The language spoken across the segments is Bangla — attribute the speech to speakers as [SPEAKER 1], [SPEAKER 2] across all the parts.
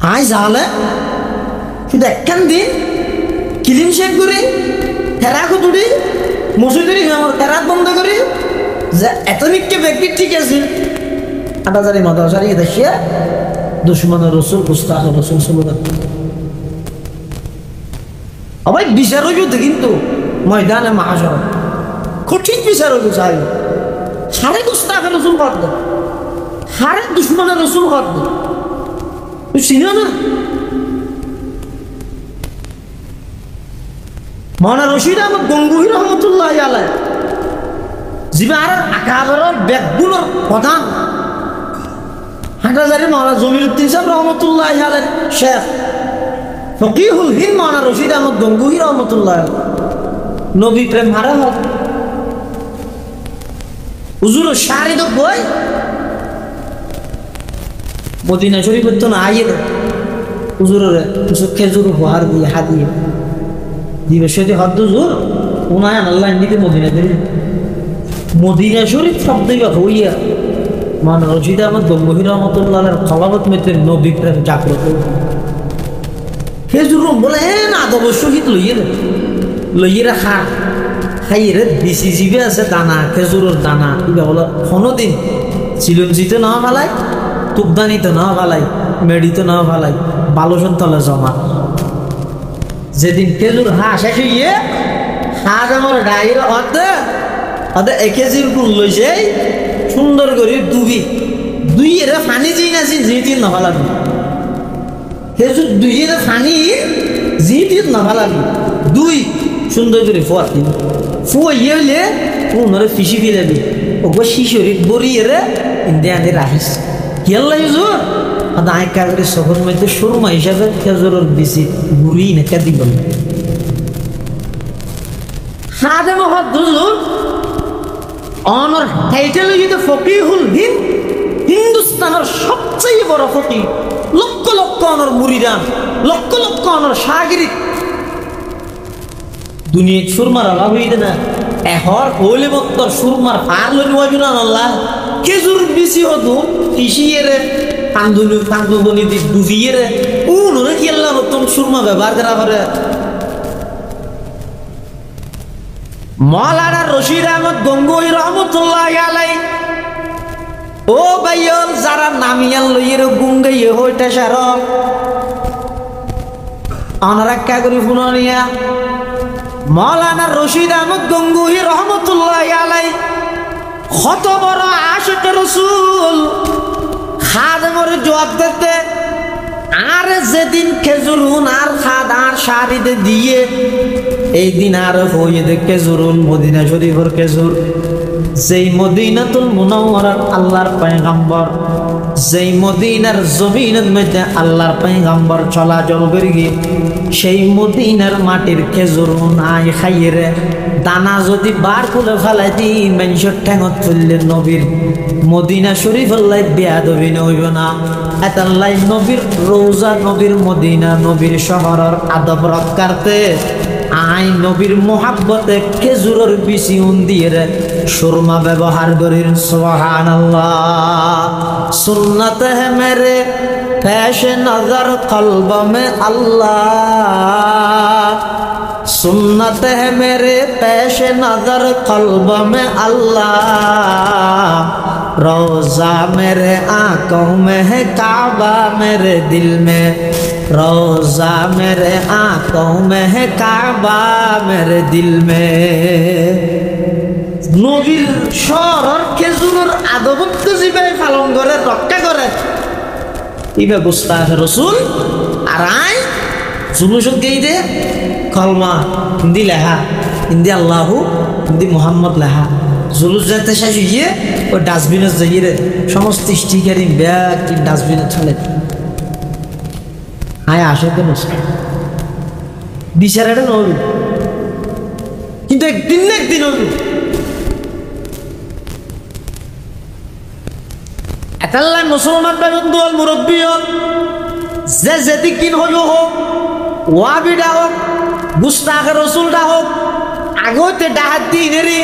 [SPEAKER 1] আই জালে শুধু একখান দিন কিলিম শেখ করি হেরা কুতুরি মসজিদের ইমামর হেরাত বন্ধ করি যে এতনিককে ব্যক্তি ঠিক আছে আটাজারি মাদাজারি দেখিয়া দুশ্মনের রসুল গুস্তাখ রসুল সুবহান আবার বিচার হইব কিন্তু ময়দানে মাহাশর কঠিন বিচার হইব চাই সাড়ে গুস্তাখ রসুল করদ সাড়ে দুশ্মনের রসুল করদ তুই চিনো না মৌলানা রশিদ আহমদ গঙ্গুহি রহমতুল্লাহ আলাইহি জিবার আকাবের ব্যাকগুলোর প্রধান হাটাজারি মৌলানা জমিরুদ্দিন সাহেব রহমতুল্লাহ আলাইহি শেখ ফকিহুল হিন্দ মৌলানা রশিদ আহমদ গঙ্গুহি রহমতুল্লাহ আলাইহি নবী প্রেম হারা হল হুজুর শারিদ বই মদিনা শরীফের তো না আইয়ে হুজুরের খেজুর উপহার দিয়ে হাদিয়ে দিবে সেটি হদ্দ জোর উনায় আল্লাহ নিতে মদিনা দিলে মদিনা শরীফ শব্দই বা হইয়া মান রশিদ আহমদ গঙ্গুহি রহমতুল্লাহ খলাবত মেতে নবী প্রেম জাগ্রত খেজুর বলে না অবশ্য শহীদ লইয়ে খা খাইয়ে বেশি জিবে আছে দানা খেজুরের দানা কিবা বলো কোনোদিন চিলঞ্জিতে না ভালাই তুকদানিতে না ভালাই মেডিতে না ভালাই বালসন তলে জমা যেদিন খেজুর শেষ হইয়ে আমার ডাইর অর্ধে 1 কেজির গুণ লইছে সুন্দর করে দুই এরা ফানি যেই না জিতির না ভালাবি খেজুর দুই এরা ফানি জিতির না ভালাবি দুই সুন্দর করে ফুয়ে হইলে পুনরে ফিসি ফিরে দিবি ওগো শিশরি বড়িয়ে রে ইন্ডিয়া আনি রাখিস কেলাই জোর আয় কাগরে সফর মধ্যে সুরমা হিসাবে খেজুরের বিচি গুড়ি নেকা দিব হাদে মহাদুজুর অনর টাইটেল যদি ফকিহুল হিন্দ হিন্দুস্তানের সবচেয়ে বড় ফকি লক্ষ লক্ষ অনর মুরিদান লক্ষ লক্ষ অনর সাগরিক দুনিয়া সুরমার অভাব হইতে না এহর হইলে মত্তর সুরমার পার লই নইবি না আল্লাহ খেজুর বিচি হতো ইসিয়ে রে কান্দু বনি দি ডুবিয়ে রে উনরে কি আল্লাহ নতুন সুরমা ব্যবহার করা পারে মৌলানা রশিদ আহমদ গঙ্গুহি রহমতুল্লাহ আলাইহি ও ভাইয়ল যারা নামিয়াল লইয়ে গুঙ্গাইয়ে হইটা সার অনারাক্কা করি ফুনিয়া মৌলানা রশিদ আহমদ গঙ্গুহি রহমতুল্লাহ আলাইহি কত বড় আশিক রাসূল খাদেমরে জবাব দিতে আর যেদিন খেজুরুন আর খাদ আর শাড়িতে দিয়ে এই দিন আর হয়ে দে খেজুরুন মদিনা শরীফের খেজুর যেই মদিনাতুল মুনাওয়ারার আল্লাহর পয়গম্বর যেই মদিনার জমিনের মধ্যে আল্লাহর পয়গম্বর চলাচল করে গিয়ে সেই মদিনার মাটির খেজুরুন আয় খাইয়ে রে দানা যদি বার করে ফেলাই দি মানুষের ঠেঙত তুললে নবীর মদিনা শরীফ আল্লাহ বেয়াদবি হইব না এতাল্লাই নবীর রোজা নবীর মদিনা নবীর শহরের আদব রক্ষার্থে আই নবীর মোহাব্বতে খেজুরের বিচি দিয়ে রে সুরমা ব্যবহার করির সুবহানাল্লাহ সুন্নত হে মেরে পেশ নজর কলব মে আল্লাহ सुन्नत है मेरे पेश नजर कल्ब में अल्लाह रोजा मेरे आंखों में है काबा मेरे दिल में रोजा मेरे आंखों में है काबा मेरे दिल में নবীর শহর খেজুরের আদবত জিবাই পালন করে রক্ষা করে ইবা গুস্তাখ রাসূল আর আই জুলুস গেই দে কলমা হিন্দি লেখা হিন্দি আল্লাহু হিন্দি মোহাম্মদ লেখা জুলুস যাতে শেষ হইয়ে ওই ডাস্টবিনে যাইয়ে সমস্ত স্টিকারিং ব্যাগ ডাস্টবিনে চলে আয় আসে তো বিচারাটা নবী কিন্তু একদিন না একদিন হইল একাল্লা মুসলমান বন্ধু হল মুরব্বী হল যে যেদিক দিন হইল হোক ওয়াবিডা হোক গুস্তাখ রসুলটা হোক আগতে ডাহাত দিনেরে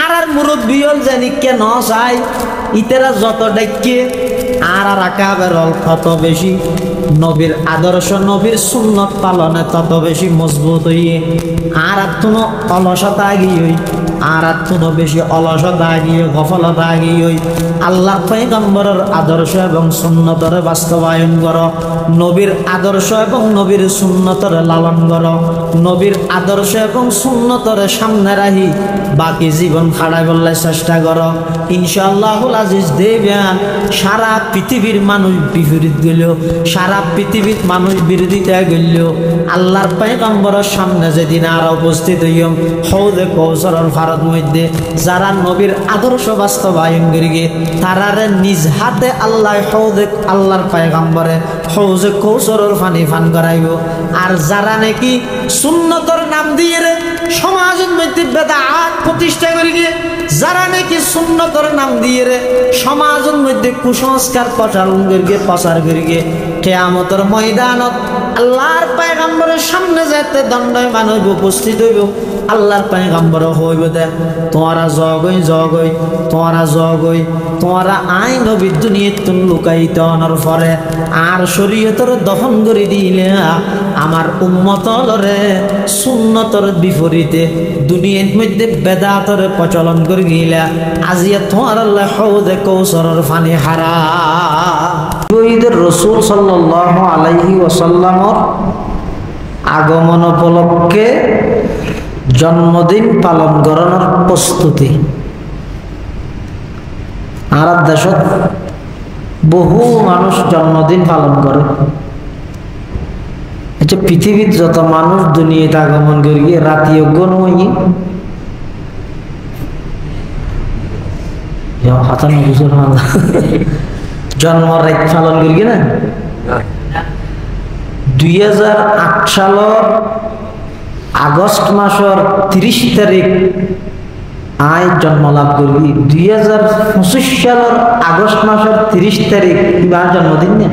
[SPEAKER 1] আর মুরব্বী হল জানি কে ন চাই ইতেরা যত ডাকে আর আকাবের হল কত বেশি নবীর আদর্শ নবীর সুন্নত পালনে তত বেশি মজবুত হইয়ে আর কোনো অলসতা গিয়ে আর কোনো বেশি অলসতা গিয়ে গফলতা গিয়ে আল্লাহ পয়গম্বরের আদর্শ এবং সুন্নতর বাস্তবায়ন করো, নবীর আদর্শ এবং নবীর সুন্নতর লালন করো, নবীর আদর্শ এবং সুন্নতর সামনে রাখি বাকি জীবন খাড়াই বললে চেষ্টা করো। ইনশাআল্লাহুল আজিজ দেবেন সারা পৃথিবীর মানুষ বিপরীত গেল, সারা পৃথিবীর মানুষ বিরোধিতা গেল, আল্লাহর পয়গম্বরের সামনে যেদিন আর উপস্থিত হইম হৌদে কৌশলের ভারত মধ্যে যারা নবীর আদর্শ বাস্তবায়ন করিগে তারারে নিজ হাতে আল্লাহ হৌদে আল্লাহর পয়গম্বরে হৌজে কৌশলের পানি পান করাইব। আর যারা নাকি সুন্নতর নাম দিয়ে সমাজের মধ্যে বেদাত প্রতিষ্ঠা করিগে, যারা নাকি সুন্নতর নাম দিয়ে সমাজের মধ্যে কুসংস্কার প্রচার করিগে কিয়ামতের ময়দানত আল্লাহর পয়গম্বরের সামনে যেতে দণ্ডয় মানুষ উপস্থিত হইব। আল্লাহর পয়গম্বর হইব দে তোমরা জগই জগই তোমরা জগই তোমরা আই নবী দুনিয়াত তুন লুকাইতে অনর পরে আর শরীয়তর দহন করে দিলে আমার উম্মতরে সুন্নতর বিপরীতে দুনিয়ার মধ্যে বেদাতর প্রচলন করে গিলা আজিয়া তোমার আল্লাহ হৌদে কৌশলের পানি হারা। রাসূল সাল্লাল্লাহু আলাইহি ওয়াসাল্লামর আগমন উপলক্ষে জন্মদিন পালন করানোর প্রস্তুতি। আর দেশত বহু মানুষ জন্মদিন পালন করে। আচ্ছা, পৃথিবীর যত মানুষ দুনিয়াতে আগমন করিয়ে রাতি অজ্ঞ নই জন্ম রাত পালন করি না 2008 সালের আগস্ট মাসের 30 তারিখ আয় জন্ম লাভ করি। 2025 সালের আগস্ট মাসের 30 তারিখ এবার জন্মদিন না,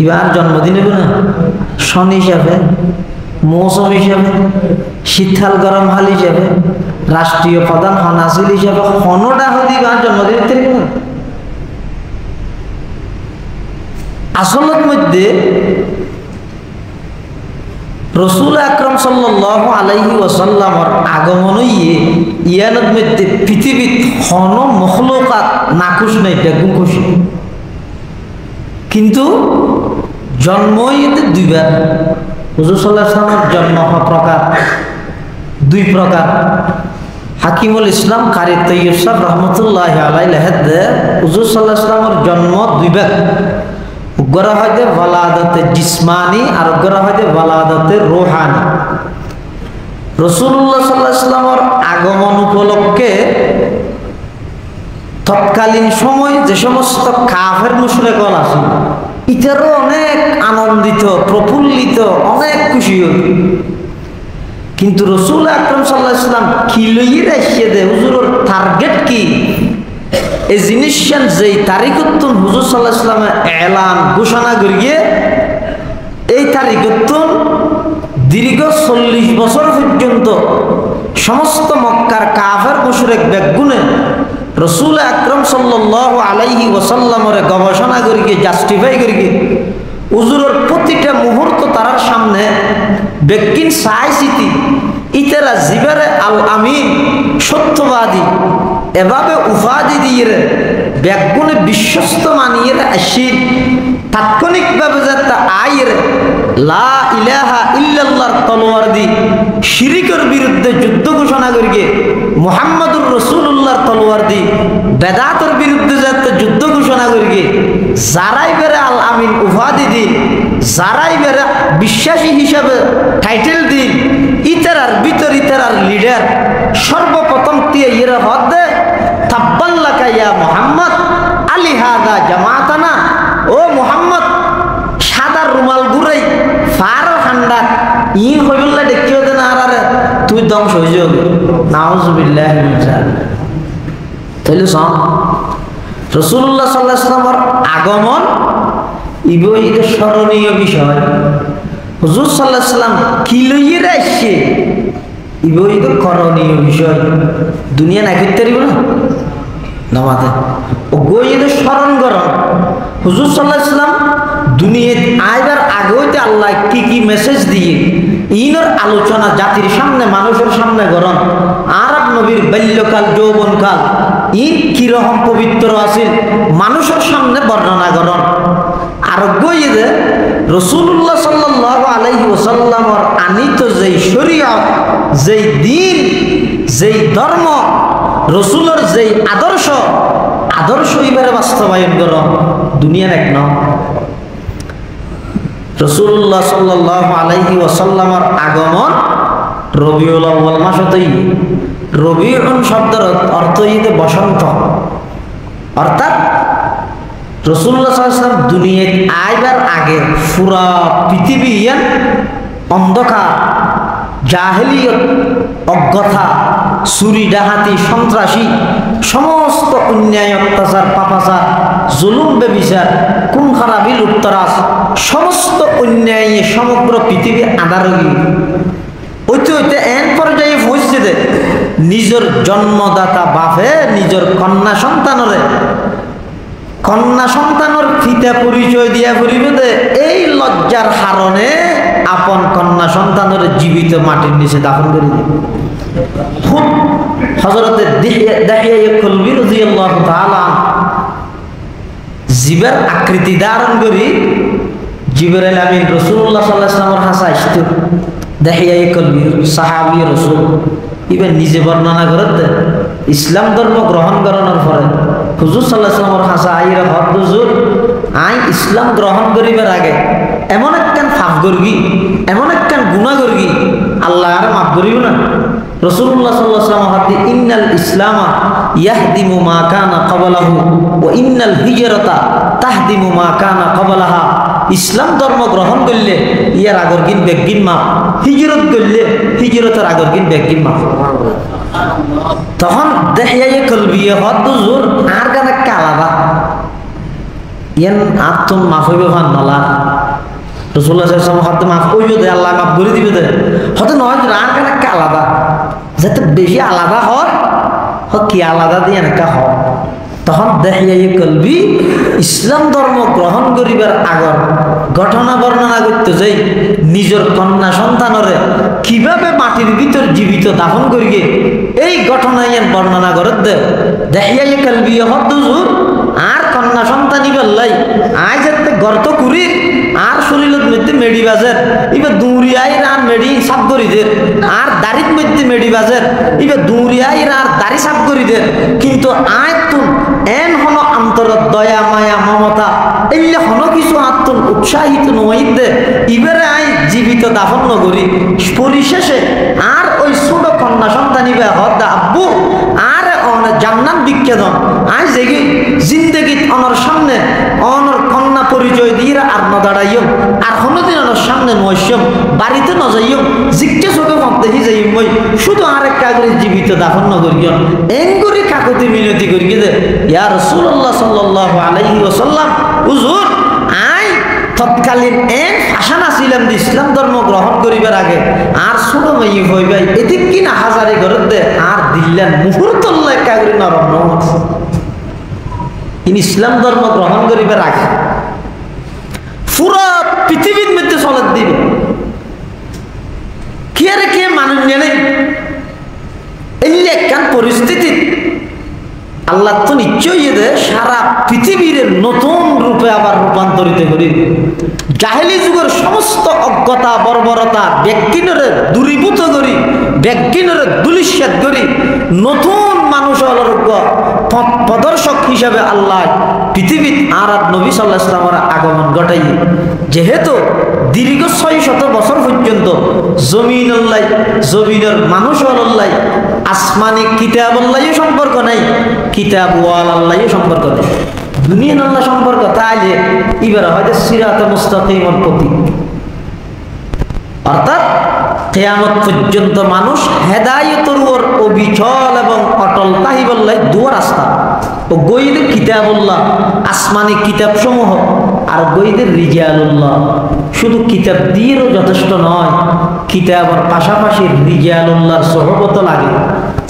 [SPEAKER 1] এবার জন্মদিন না সন হিসাবে, মৌসুম হিসাবে, শীতকাল গরম হাল হিসাবে, রাষ্ট্রীয় প্রধান হনাসিল হিসাবে হনটা হতে এবার জন্মদিনের তারিখ না। আসলের মধ্যে রসুল আকরাম সাল্লাল্লাহু আলাইহি ওয়াসাল্লামর আগমন ইয়ানের মধ্যে পৃথিবীর হন মখলুকাত নাকুশ নাই দেখুন খুশি, কিন্তু জন্মই দুইবার। হুজুর সাল্লাল্লাহু আলাইহি ওয়াসাল্লামের জন্ম প্রকার দুই প্রকার। হাকিমুল ইসলাম কারি তৈয়ব সাহেব রহমতুল্লাহ আলাইহি লেখেন হুজুর সাল্লাল্লাহু আলাইহি ওয়াসাল্লামের জন্ম দুইবার। উগ্রা হয়তো ওয়ালাদতে জিসমানি আর উগ্রা হয়তো ওয়ালাদতে রুহানি। রাসূলুল্লাহ সাল্লাল্লাহু আলাইহি ওয়াসাল্লামের আগমন উপলক্ষে তৎকালীন সময় যে সমস্ত কাফের মুশরিকগণ আছে ইতারও অনেক আনন্দিত প্রফুল্লিত অনেক খুশি হল। কিন্তু রাসূল আকরাম সাল্লাল্লাহু আলাইহি ওয়াসাল্লাম কি লইয়ে রাখছে দে হুজুরের টার্গেট কি এই জিনিসের যেই তারিখতন হুজুর সাল্লাল্লাহু আলাইহি ওয়াসাল্লাম এলান ঘোষণা করিয়ে এই তারিখতন দীর্ঘ 40 বছর পর্যন্ত সমস্ত মক্কার কাফের মুশরিক বেগুনে রাসূল আকরাম সাল্লাল্লাহু আলাইহি ওয়াসাল্লামের গবেষণা করিয়ে জাস্টিফাই করিয়ে হুজুরের প্রতিটা মুহূর্ত তার সামনে বেকিন সাইসিতি ইতারা জিবারে আল আমিন সত্যবাদী এভাবে উপাধি দিয়ে ব্যাগুনে বিশ্বস্ত মানিয়ে আসি তাৎক্ষণিকভাবে যাতে আয়ের লা ইলাহা ইল্লাল্লাহর তলোয়ার দি শিরিকের বিরুদ্ধে যুদ্ধ ঘোষণা করিয়ে মুহাম্মদুর রাসূলুল্লাহর তলোয়ার দি বেদাতের বিরুদ্ধে যাতে যুদ্ধ ঘোষণা করিয়ে যারাই বেরে আল আমিন উপাধি দিন, যারাই বেরে বিশ্বাসী হিসাবে টাইটেল দিন, ইতারার ভিতর ইতারার লিডার সর্বপ্রথম দিয়ে ইরা হদ দে তাব্বাল্লাকা ইয়া মুহাম্মদ আলী হাদা জামাতানা। ও মুহাম্মদ সাদা রুমাল গুরাই ফার ঠান্ডা ই হইবল্লা দেখিও দে না আর তুই ধ্বংস হয়ে যাবে নাউজুবিল্লাহি মিন যালিক। তাইলে সব রাসূলুল্লাহ সাল্লাল্লাহু আলাইহি ওয়াসাল্লামের আগমন ইবো এটা স্মরণীয় বিষয়। হুজুর সাল্লাল্লাহু আলাইহি ওয়াসাল্লাম কি লইয়ে আসছে ইবো এটা করণীয় বিষয়। দুনিয়া না করতে পারিব না নামাতে ও গইয়েদের স্মরণ করন হুজুর সাল্লাল্লাহু আলাইহি সাল্লাম দুনিয়ায় আইবার আগে হইতে আল্লাহ কি কি মেসেজ দিয়ে ইনর আলোচনা জাতির সামনে মানুষের সামনে করন আরব নবীর বাল্যকাল যৌবনকাল ইন কিরকম পবিত্র আছিল মানুষের সামনে বর্ণনা করন আর গইয়েদে রাসূলুল্লাহ সাল্লাল্লাহু আলাইহি ওয়াসাল্লামর আনিত যেই শরীয়ত যেই দ্বীন যেই ধর্ম রাসূলের যেই আদর্শ এবারে বাস্তবায়ন করো দুনিয়ার এক নাও রাসূলুল্লাহ সাল্লাল্লাহু আলাইহি ওয়াসাল্লামের আগমন রবিউল আউয়াল মাসেই রবিউন শব্দের অর্থ হইতে বসন্ত অর্থাৎ রাসূলুল্লাহ সাল্লাল্লাহু আলাইহি ওয়াসাল্লাম দুনিয়ায় আইবার আগে পুরা পৃথিবী অন্ধকার জাহেলিয়ত অজ্ঞতা চুরি ডাহাতি সন্ত্রাসী সমস্ত অন্যায় অত্যাচার পাপাচার জুলুম বেবিচার খুন খারাপি লুটতরাজ সমস্ত অন্যায় সমগ্র পৃথিবী আধারগী হইতে হইতে এন পর্যায়ে পৌঁছে দে নিজের জন্মদাতা বাপে নিজের কন্যা সন্তানের পিতা পরিচয় দিয়া পড়িবে দে এই লজ্জার কারণে আপন কন্যা সন্তানের জীবিত মাটির নিচে দাফন করে দিবে হযরতে দাহিয়া কলবি রাদিয়াল্লাহু তাআলা জীবের আকৃতি ধারণ করি জিবরাইল আমিন রাসূলুল্লাহ সাল্লাল্লাহু আলাইহি ওয়াসাল্লামের কাছে আসতো দাহিয়া কলবি সাহাবী রাসূল ইবেন নিজে বর্ণনা করতে ইসলাম ধর্ম গ্রহণ করানোর পরে হুজুর সাল্লাল্লাহু আলাইহি ওয়াসাল্লামের কাছে আইরা হদ হুজুর আই ইসলাম গ্রহণ করিবার আগে এমন একখান পাপ করগি এমন একখান গুনাহ করগি আল্লাহ আর মাফ করিব না রাসূলুল্লাহ সাল্লাল্লাহু আলাইহি ওয়াসাল্লাম হাদি ইন্নাল ইসলামা ইয়াহদিমু মা কানা ক্বাবলাহু ওয়া ইন্নাল হিজরাতা তাহদিমু মা কানা ক্বাবলাহা ইসলাম ধর্ম গ্রহণ করলে ইয়ার আগর গিন বেগিন মাফ হিজরত করলে হিজরতের আগর গিন বেগিন মাফ তখন দেখিয়া কলবি হদ হুজুর আর গানা কালাবা ইয়ান আত্ম মাফ হইবে ভান নলা রাসূলুল্লাহ সাল্লাল্লাহু আলাইহি ওয়াসাল্লাম হদ মাফ কইও দে আল্লাহ মাফ করে দিবে দে হদ নয় আর গানা কালাবা যাতে বেশি আলাদা হয় কি আলাদা দিয়ে না হ তখন দেখিয়া কলবি ইসলাম ধর্ম গ্রহণ করিবার আগর ঘটনা বর্ণনা করতে যাই নিজের কন্যা সন্তানরে কিভাবে মাটির ভিতর জীবিত দাফন করিয়ে এই ঘটনা বর্ণনা করে দেখিয়া কলবি হদুজুর আর কন্যা সন্তান ইবাল্লাই আজ যাতে গর্ত করি আর শরীরের মধ্যে মেডি বাজার এবার দৌড়িয়াই আর মেডি সাফ করি দে আর দাড়ির মধ্যে মেডি বাজার এবার দৌড়িয়াই আর দাড়ি সাফ করি দে কিন্তু আয় তুন এন হন অন্তর দয়া মায়া মমতা এলে হন কিছু আত্মন উৎসাহিত নয় দে এবারে আই জীবিত দাফন নগরী পরিশেষে আর ওই ছোট কন্যা সন্তান ইবে হদ আব্বু আর জান্নাত বিজ্ঞান আই জেগে জিন্দগিত অনর সামনে অনর কন্যা পরিচয় দিয়ে আর ন দাঁড়াইম আর কোনোদিন অনর সামনে নয়সম বাড়িতে ন যাইম জিজ্ঞেস চোখে মত দেখি যাইম মই শুধু আরেক কাগরে জীবিত দাফন নগরিয়ম এঙ্গুরি কাকতি মিনতি করিয়ে দে ইয়া রাসূলুল্লাহ সাল্লাল্লাহু আলাইহি ওয়াসাল্লাম হুজুর আই তৎকালীন এন আশান ছিলাম ইসলাম ধর্ম গ্রহণ করিবার আগে আর ছোট মাই হইবাই এদিক কিনা হাজারে ঘরের দে আর দিল্লান মুহূর্তল্লাহ কাগরি নরম নমস ইসলাম ধর্ম গ্রহণ করিবার আগে পুরো পৃথিবীর মধ্যে চলে দিবে কি আর কে মানুষ নেই এই একখান পরিস্থিতি আল্লাহ তো নিশ্চয়ই দে সারা পৃথিবীর নতুন রূপে আবার রূপান্তরিত করি জাহেলি যুগের সমস্ত অজ্ঞতা বর্বরতা ব্যক্তিনরে দূরীভূত করি ব্যক্তিনরে দুলিশ্বাদ করি নতুন মানুষ প্রদর্শক হিসাবে আল্লাহ পৃথিবীর আর নবী সাল্লাল্লাহু আলাইহি ওয়াসাল্লামের আগমন ঘটাই যেহেতু দীর্ঘ 600 বছর পর্যন্ত জমিনের মানুষ আল্লাহ আসমানি কিতাব আল্লাহ সম্পর্ক নাই কিতাব ওয়াল আল্লাহ সম্পর্ক নেই দুনিয়ার আল্লাহ সম্পর্ক তাইলে এবার হয়তো সিরাতে মুস্তাকিমের প্রতীক অর্থাৎ কিয়ামত পর্যন্ত মানুষ হেদায়েতের উপর অবিচল এবং অটল তাহিবল্লাহ দুয়া রাস্তা ও গইদের কিতাবুল্লাহ আসমানি কিতাব সমূহ আর গইদের রিজালুল্লাহ শুধু কিতাব দিয়েও যথেষ্ট নয় কিতাবের পাশাপাশি রিজালুল্লাহর সহবত লাগে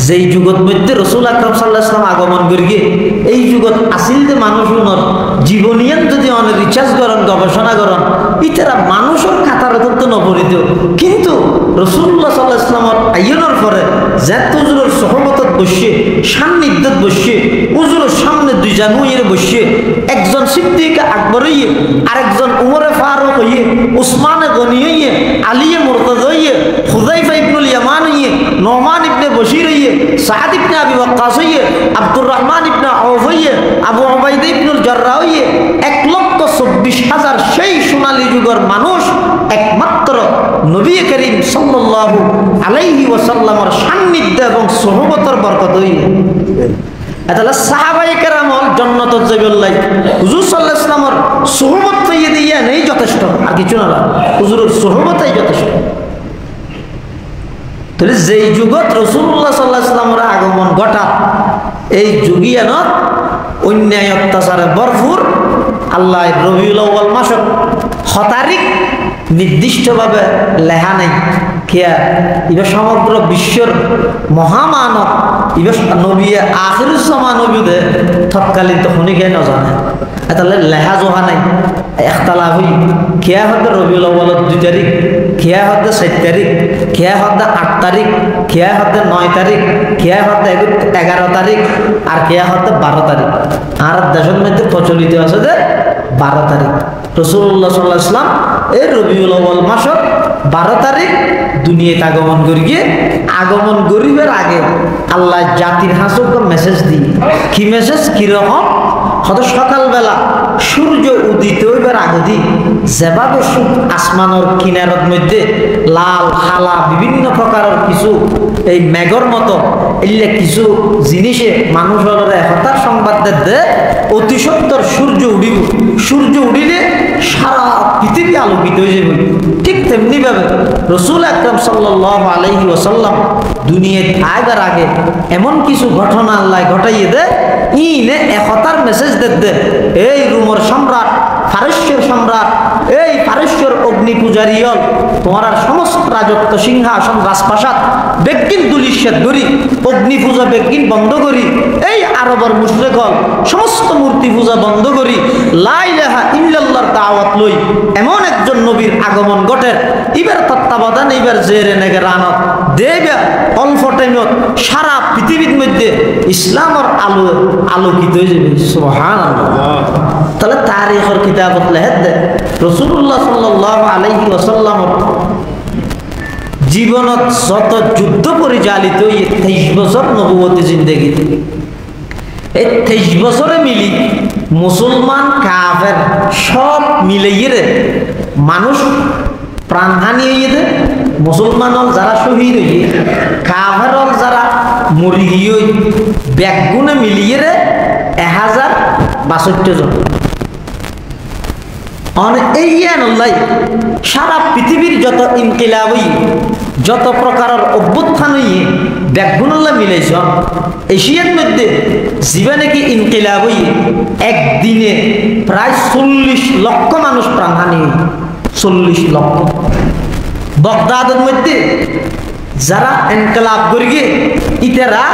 [SPEAKER 1] যেই যুগত মধ্যে রসুল আকরাম সাল্লাল্লাহু আলাইহি ওয়াসাল্লাম আগমন করিয়ে এই যুগত আসিল যে মানুষ উন্নত জীবনিয়ান যদি অনেক রিসার্চ করেন গবেষণা করেন ইতারা মানুষের খাতার তো নপরিত কিন্তু রসুল্লাহ সাল্লাল্লাহু আলাইহি ওয়াসাল্লামের আইনের পরে জাত হুজুরের সহবতত বসে সান্নিধ্যত বসে হুজুরের সামনে দুইজন হইয়ে বসে একজন সিদ্দিক আকবর হইয়ে আরেকজন উমরে ফারুক হইয়ে উসমানে গনি হইয়ে আলিয়ে মুরতাজা হইয়ে হুযাইফা ইবনুল ইয়ামান হইয়ে নোমান ইবনে বশির হইয়ে সাদ ইবনে আবি ওয়াক্কাস হইয়ে আব্দুর রহমান ইবনে আউফ হইয়ে আবু উবাইদা ইবনুল জাররাহ হইয়ে 1,24,000 সেই সোনালী যুগের মানুষ একমাত্র নবী করিম সাল্লাল্লাহু আলাইহি ওয়াসাল্লামের সান্নিধ্য এবং সোহবতের বরকত হইয়ে তাহলে সাহাবায়ে কেরাম জান্নাতুল যাবিল্লাহ হুজুর সাল্লাল্লাহু আলাইহি ওয়াসাল্লামের সোহবত পেয়ে দিয়ে নেই যথেষ্ট আর কিছু না হুজুরের সোহবতই যথেষ্ট তাহলে যেই যুগত রাসূলুল্লাহ সাল্লাল্লাহু আলাইহি ওয়াসাল্লামের আগমন ঘটা এই যুগিয়ান অন্যায় অত্যাচারে ভরপুর আল্লাহ রবিউল আউয়াল মাসত তারিখ নির্দিষ্টভাবে লেখা নাই কিয়া ইবা সমগ্র বিশ্বর মহামানব ইবা নবী আখিরুজ জামান নবীদে তৎকালীন তো শুনি কে না জানে তাহলে লেখা জোহা নাই ইখতিলাফ হই কিয়া হতে রবিউল আউয়ালের 2 তারিখ কিয়া হতে 7 তারিখ কিয়া হতে 8 তারিখ কিয়া হতে 9 তারিখ কিয়া হতে 11 তারিখ আর কিয়া হতে 12 তারিখ আর দেশের মধ্যে প্রচলিত আছে যে 12 তারিখ রাসূলুল্লাহ সাল্লাল্লাহু আলাইহি ওয়াসাল্লাম এই রবিউল আউয়াল মাসের 12 তারিখ দুনিয়াতে আগমন করিয়ে আগমন করিবার আগে আল্লাহ জাতির হাসুকে মেসেজ দিই কি মেসেজ কি রকম হয়তো সকালবেলা সূর্য উদিত হইবার আগে দিই যেভাবে আসমানের কিনারত মধ্যে লাল হালা বিভিন্ন প্রকারের কিছু এই মেঘর মতো এলে কিছু জিনিসে মানুষের একতার সংবাদ দে অতি সত্তর সূর্য উঠিব সূর্য উঠিলে সারা পৃথিবী আলোকিত হয়ে যাবে ঠিক তেমনি ভাবে রাসূল আকরাম সাল্লাল্লাহু আলাইহি ওয়াসাল্লাম দুনিয়ায় আইবার আগে এমন কিছু ঘটনা আল্লাহ ঘটাইয়ে দে ইনে একতার মেসেজ দে এই রোমের সম্রাট ফারস্যের সম্রাট এই ফারস্যের অগ্নি পূজারিয়ল তোমার সমস্ত রাজত্ব সিংহাসন রাজপ্রাসাদ বেগিন দুলিশ্বাদ করি অগ্নি পূজা বেগিন বন্ধ করি এই আরবের মুশরিকল সমস্ত মূর্তি পূজা বন্ধ করি লা ইলাহা ইল্লাল্লাহর দাওয়াত লই এমন একজন নবীর আগমন ঘটে এবার তত্ত্বাবধান এবার জেরে নেগে রানত দেবে অল্প টাইমত সারা পৃথিবীর মধ্যে ইসলামের আলো আলোকিত হয়ে যাবে সুবহানাল্লাহ তাহলে তারিখের কিতাবত লেখে দে রাসূলুল্লাহ সাল্লাল্লাহু আলাইহি ওয়াসাল্লামের জীবনত যত যুদ্ধ পরিচালিত 23 বছর নবুয়তি জিন্দেগি এই 23 বছরে মিলি মুসলমান কাফের সব মিলিয়ে মানুষ প্রাণহানি হইয়ে দে মুসলমান যারা শহীদ হইয়ে কাফের যারা মরি গিয়ে ব্যাগুনে মিলিয়ে 1062 জন এই সারা পৃথিবীর যত ইনকিলাব যত প্রকারের অভ্যুত্থান হইয়ে ব্যাগুনল্লা মিলাইছ এশিয়ার মধ্যে জীবনে কি ইনকিলাব হইয়ে একদিনে প্রায় 40 লক্ষ মানুষ প্রাণহানি 40 লক্ষ বাগদাদের মধ্যে যারা ইনকিলাব করিয়ে ইতারা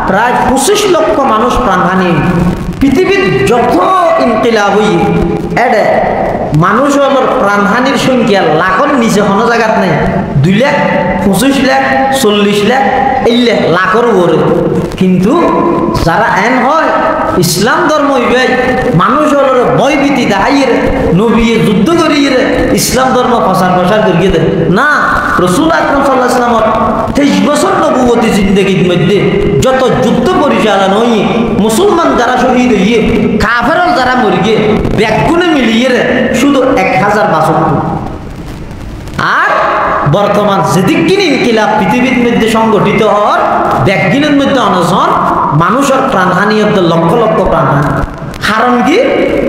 [SPEAKER 1] প্রায় 25 লক্ষ মানুষ প্রাণহানি পৃথিবীর যত ইনকিলাব হইয়ে এডে মানুষ আমার প্রাণহানির সংখ্যা লাখের নিচে কোনো জায়গাত নেই 2 লাখ 25 লাখ 40 লাখ এই লাখের উপরে কিন্তু যারা এন হয় ইসলাম ধর্ম হইবে মানুষ হল ভয়ভীতি দেখাইয়ে নবী যুদ্ধ করিয়ে ইসলাম ধর্ম প্রচার করিয়ে দেয় না রাসূল আকরাম সাল্লাল্লাহু আলাইহি ওয়াসাল্লাম 23 বছর নবুয়তি জিন্দেগির মধ্যে যত যুদ্ধ পরিচালনা হইয়ে মুসলমান যারা শহীদ হইয়ে কাফের যারা মরি গিয়ে ব্যাগুনে মিলিয়ে শুধু 1062 আর বর্তমান যেদিকিন ইনকিলাব পৃথিবীর মধ্যে সংগঠিত হওয়ার ব্যাগিনের মধ্যে অনজন মানুষের প্রাণহানি লক্ষ লক্ষ প্রাণহানি কারণ কি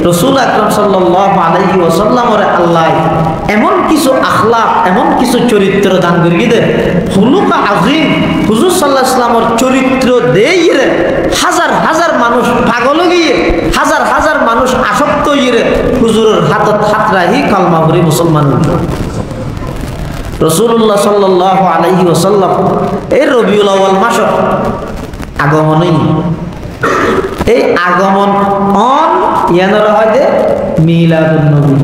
[SPEAKER 1] রাসূল আকরাম সাল্লাল্লাহু আলাইহি ওয়াসাল্লামের আল্লাহ এমন কিছু আখলাক এমন কিছু চরিত্র দান করিয়ে দেয় খুলুক আযীম হুজুর সাল্লাল্লাহু আলাইহি ওয়াসাল্লামের চরিত্র দেইয়ে হাজার হাজার মানুষ পাগল গিয়ে হাজার হাজার মানুষ আসক্ত হইয়ে হুজুরের হাতত হাত রাখি কালমা পড়ি মুসলমান রাসূলুল্লাহ সাল্লাল্লাহু আলাইহি ওয়াসাল্লাম এই রবিউল আউয়াল মাস আগমনই এই আগমন অন ইয়ানোর হয় মিলাদুন নবী।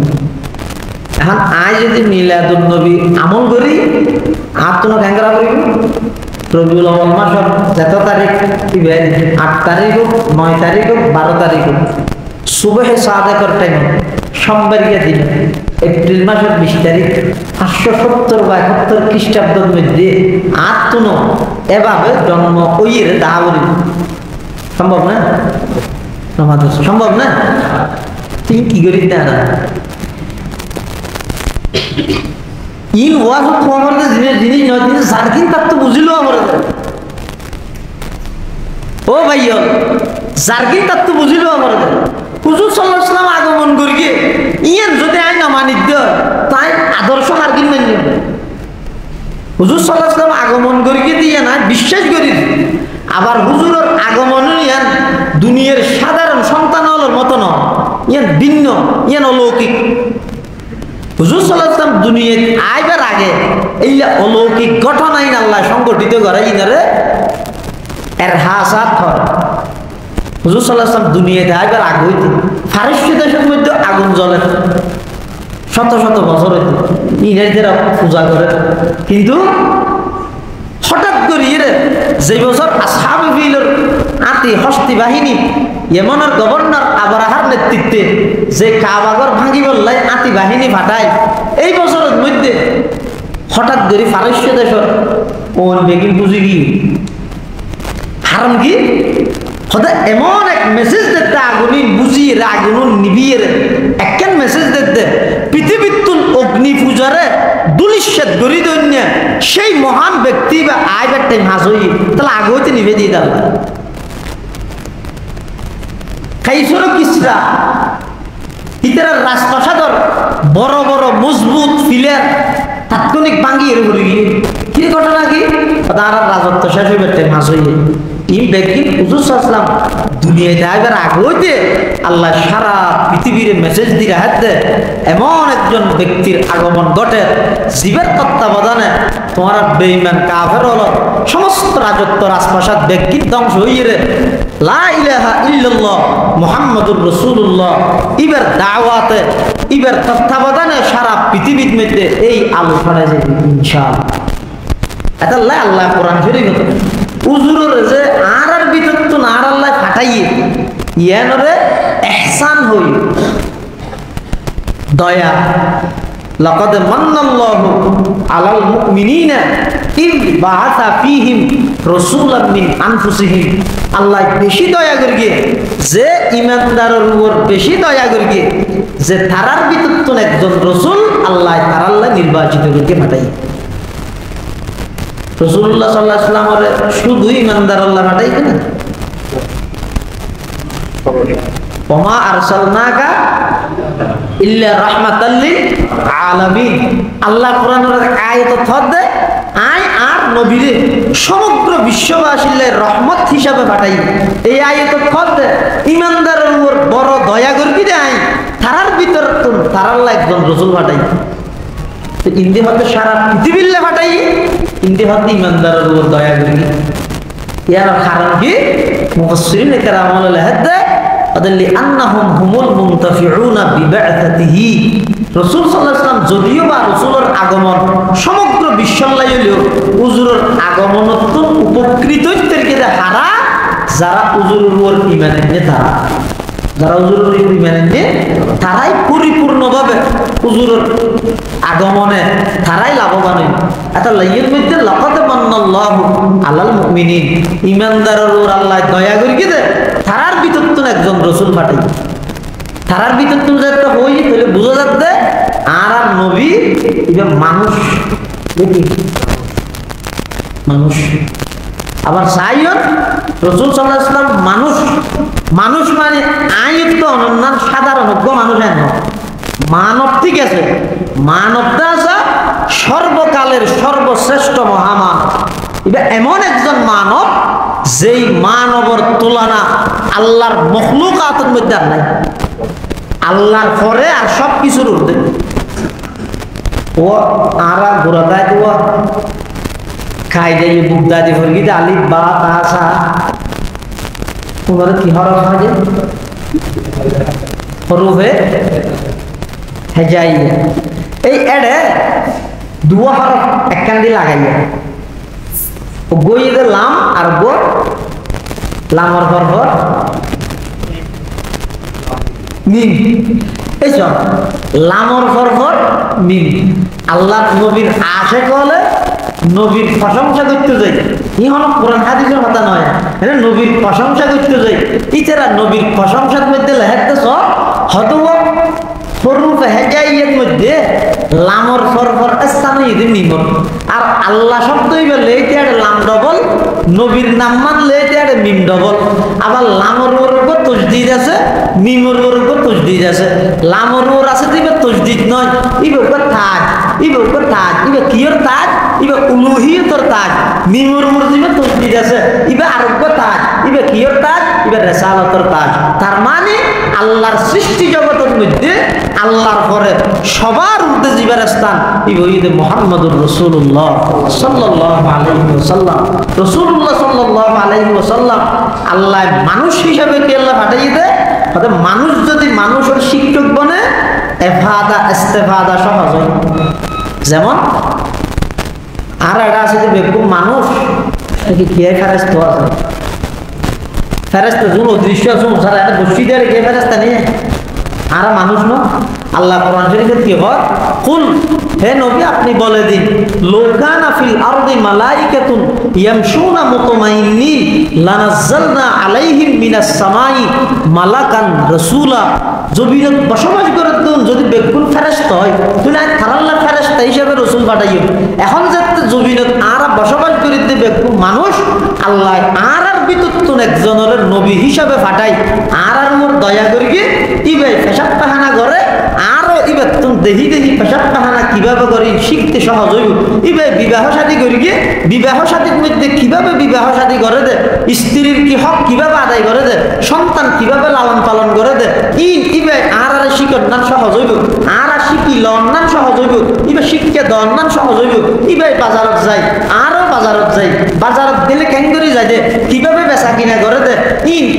[SPEAKER 1] এখন আজ যদি মিলাদুন নবী আমল করি আর তো ক্যাংরা করি রবিউল আউয়াল মাস যত তারিখ 8 তারিখ হোক 9 তারিখ হোক 12 তারিখ হোক সুবহে সাদেকের টাইম সোমবারিয়া দিন এপ্রিল মাসের 20 তারিখ 570 বা 71 খ্রিস্টাব্দের মধ্যে আত্মন এভাবে জন্ম ওইয়ের দাওরি সম্ভব না? আমাদের সম্ভব না। তুমি কি করি না ইন ওয়াজ তোমার জিনিস নয় জিনিস সার্কিন তার তো বুঝিল আমার ও ভাইয়া জার্গিন তার তো বুঝিল আমার হুজুর সাল্লাল্লাহু আলাইহি ওয়াসাল্লাম আগমন করিয়ে ইয়ান যদি আই না মানিদ্য তাই আদর্শ হারগিন না হুজুর সাল্লাল্লাহু আলাইহি ওয়াসাল্লাম আগমন করিয়ে দিয়ে না বিশ্বাস করি আবার হুজুরের আগমন ইয়ান দুনিয়ার সাধারণ সন্তানগুলোর মতো না ইয়ান ভিন্ন ইয়ান অলৌকিক। হুজুর সাল্লাল্লাহু আলাইহি ওয়াসাল্লাম দুনিয়ায় আইবার আগে এই অলৌকিক ঘটনাই আল্লাহ সংগঠিত করে ইনারে এর হাসাত হয়। হুজুর সাল্লাল্লাহু আলাইহি ওয়াসাল্লাম দুনিয়াতে আইবার আগে হইতে ফারস্য দেশের মধ্যে আগুন জ্বলে শত শত বছর হইতে ইংরেজরা পূজা করে, কিন্তু হঠাৎ করে যে বছর আসহাবে ফিলের আতি হস্তি বাহিনী ইয়েমেনের গভর্নর আবরাহার নেতৃত্বে যে কাবাগর ভাঙি বললাই আতি বাহিনী পাঠায় এই বছরের মধ্যে হঠাৎ করে ফারস্য দেশের কোন বেগিন বুঝি কি হারাম কি হতে এমন এক মেসেজ দিতে আগুনি বুঝিয়ে আগুন নিবিয়ে একখান মেসেজ দিতে পৃথিবীর তুল অগ্নি পূজারে দুলিশ্বাদ গড়ি দৈন্য সেই মহান ব্যক্তি বা আইবার টাইম হাস হই তাহলে আগে হইতে নিভে দিয়ে দিল খাইছর কিসরা ইতারা রাজপ্রাসাদর বড় বড় মজবুত ফিলের তাৎক্ষণিক ভাঙিয়ে ঘুরে গিয়ে কি ঘটনা কি তার রাজত্ব শেষ হইবার টাইম হাস হইয়ে এই ব্যক্তি হুজুর সাল্লাল্লাহু আলাইহি ওয়াসাল্লাম দুনিয়াতে আইবার আগে হইতে আল্লাহ সারা পৃথিবীর মেসেজ দিয়ে হাতে এমন একজন ব্যক্তির আগমন ঘটে জীবের তত্ত্বাবধানে তোমার বেঈমান কাফের হল সমস্ত রাজত্ব রাজপ্রাসাদ ব্যক্তি ধ্বংস হইয়ে লা ইলাহা ইল্লাল্লাহ মুহাম্মাদুর রাসূলুল্লাহ ইবার দাওয়াতে ইবার তত্ত্বাবধানে সারা পৃথিবীর মধ্যে এই আলো ছড়ায় যাবে ইনশাআল্লাহ। এটা আল্লাহ কোরআন শরীফ উজুরের যে আর ভিতর তো না আল্লাহ ফাটাইয়ে ইয়ানরে ইহসান হই দয়া লাকাদ মান্নাল্লাহু আলাল মুমিনিনা ইয বাআসা ফীহিম রাসূলাম মিন আনফুসিহিম আল্লাহ বেশি দয়া করিয়ে যে ঈমানদারের উপর বেশি দয়া করিয়ে যে তারার ভিতর তো একজন রাসূল আল্লাহ তারাল্লাহ নির্বাচিত করিয়ে পাঠাই রাসূলুল্লাহ সাল্লাল্লাহু আলাইহি ওয়াসাল্লামের শুধু ঈমানদার আল্লাহ পাঠাইছেন না ওমা আরসালনাকা ইল্লা রাহমাতাল লিল আলামিন আল্লাহ কোরআনের আয়াত থদে আই আর নবীরে সমগ্র বিশ্ববাসীর রহমত হিসাবে পাঠাই এই আয়াত থদে ঈমানদারের উপর বড় দয়া করবি রে আই তারার ভিতর তো তারাল্লাহ একজন রাসূল পাঠাই ইন্দি হতে সারা পৃথিবীর পাঠাই ইন্দি হতে ঈমানদারের উপর দয়া করবি ইয়ার কারণ কি মুফাসসিরিন কেরাম লাহাদে আদাল্লি আন্নাহুম হুমুল মুনতাফিউনা বিবাআতিহি রাসূল সাল্লাল্লাহু আলাইহি ওয়াসাল্লাম যদিও বা রাসূলের আগমন সমগ্র বিশ্বলাই হলেও হুজুরের আগমনত উপকৃত হইতে হারা যারা হুজুরের উপর ঈমান আনে তারা যারা হুজুরের উপর ঈমান আনে তারাই পরিপূর্ণভাবে হুজুরের আগমনে তারাই লাভবান হয়। এটা লাইয়ের মধ্যে লাকাদ মান্নাল্লাহু আলাল মুমিনিন ঈমানদারের উপর আল্লাহ দয়া করিয়ে দে তারার ভিতর তো একজন রাসূল পাঠাই তারার ভিতর তো যাতে হই তাহলে বুঝা যাচ্ছে আর আর নবী এটা মানুষ দেখি মানুষ আবার সাইয়দ রাসূল সাল্লাল্লাহু আলাইহি ওয়াসাল্লাম মানুষ মানুষ মানে আইয়ত তো অনন্য সাধারণ মানুষ না মানব ঠিক আছে মানবটা আছে সর্বকালের সর্বশ্রেষ্ঠ মহামানব এটা এমন একজন মানব যেই মানবর তুলনা আল্লাহর মখলুকাতের মধ্যে আর নাই আল্লাহর পরে আর সব কিছুর ঊর্ধ্বে ও আরা ঘোরাদায় তো খাই যাই বুকদাদি ভর্গি আলিফ বা তা সা তোমার কি হরফ আছে হরফে হেজাইয়া এই এডে দুয়া হরফ একখান দিয়ে লাগাইয়া ও গইয়ে লাম আর গো লামর হরফ মিম এই সব লামর হরফ মিম আল্লাহ নবীর আশেক হলে নবীর প্রশংসা করতে যাই ই হল কোরআন হাদিসের কথা নয় এটা নবীর প্রশংসা করতে যাই ইতারা নবীর প্রশংসার মধ্যে লেখাতেছ হয়তো হরুফ হেজাইয়ের মধ্যে লামর ফরফর স্থানে এদের নিমর আর আল্লাহ শব্দই বলে এটা লাম ডবল নবীর নাম মানলে এটা মিম ডবল আবার লামর উপর তসদিদ আছে মিমর উপর তসদিদ আছে লামর উপর আছে দিবে তসদিদ নয় ইবে উপর তাজ ইবে উপর তাজ ইবে কিয়র তাজ ইবে উলুহিয়তর তাজ মিমর উপর দিবে তসদিদ আছে ইবে আরব্য তাজ ইবে কিয়র তাজ ইবে রিসালাতর তাজ তার মানে আল্লাহর সৃষ্টি জগতের মধ্যে আল্লাহর পরে সবার ঊর্ধ্বে জীবের স্থান ইবে মুহাম্মদুর রাসূলুল্লাহ সাল্লাল্লাহু আলাইহি ওয়াসাল্লাম রাসূলুল্লাহ সাল্লাল্লাহু আলাইহি ওয়াসাল্লাম আল্লাহ মানুষ হিসেবে কি আল্লাহ পাঠিয়ে দেয় অর্থাৎ মানুষ যদি মানুষের শিক্ষক বনে এফাদা ইস্তেফাদা সহজ হয় যেমন আর এটা আছে যে বেকুব মানুষ কি কে ফেরেশতা আছে ফেরেশতা জুন অদৃশ্য জুন সারা এটা বসি দেয় কে ফেরেশতা নিয়ে আর মানুষ ন আল্লাহ কোরআন শরীফে কি হয় কুল হে নবী আপনি বলে দিন লোকানা ফিল আরদি মালাইকাতুন ইয়ামশুনা মুতমাইন্নিন লানাজ্জালনা আলাইহিম মিনাস সামাই মালাকান রাসূলা জমিনত বসবাস করে তুন যদি বেকুল ফেরেশতা হয় তুই না থারাল্লাহ ফেরেশতা হিসেবে রাসূল পাঠাইও এখন যাতে জমিনত আর বসবাস করিতে বেকুল মানুষ আল্লাহ আর বিতুন একজনের নবী হিসাবে পাঠাই আর মোর দয়া করিয়ে ইবে পেশাব পাহানা করে আরো ইবে তুমি দেহি দেহি পেশাব পাহানা কিভাবে করি শিখতে সহজ হইব ইবে বিবাহ শাদী করিয়ে বিবাহ শাদীর মধ্যে কিভাবে বিবাহ শাদী করে দে স্ত্রীর কি হক কিভাবে আদায় করে দে সন্তান কিভাবে লালন পালন করে দে ইবে আর শিখর নাম সহজ হইব আর শিখি লন নাম সহজ হইব ইবে শিক্ষা দন নাম সহজ হইব ইবে বাজারত যাই আরো বাজারত যাই বাজারত দিলে কেঙ্গরি যায় দে কিভাবে বেচা কিনা করে দে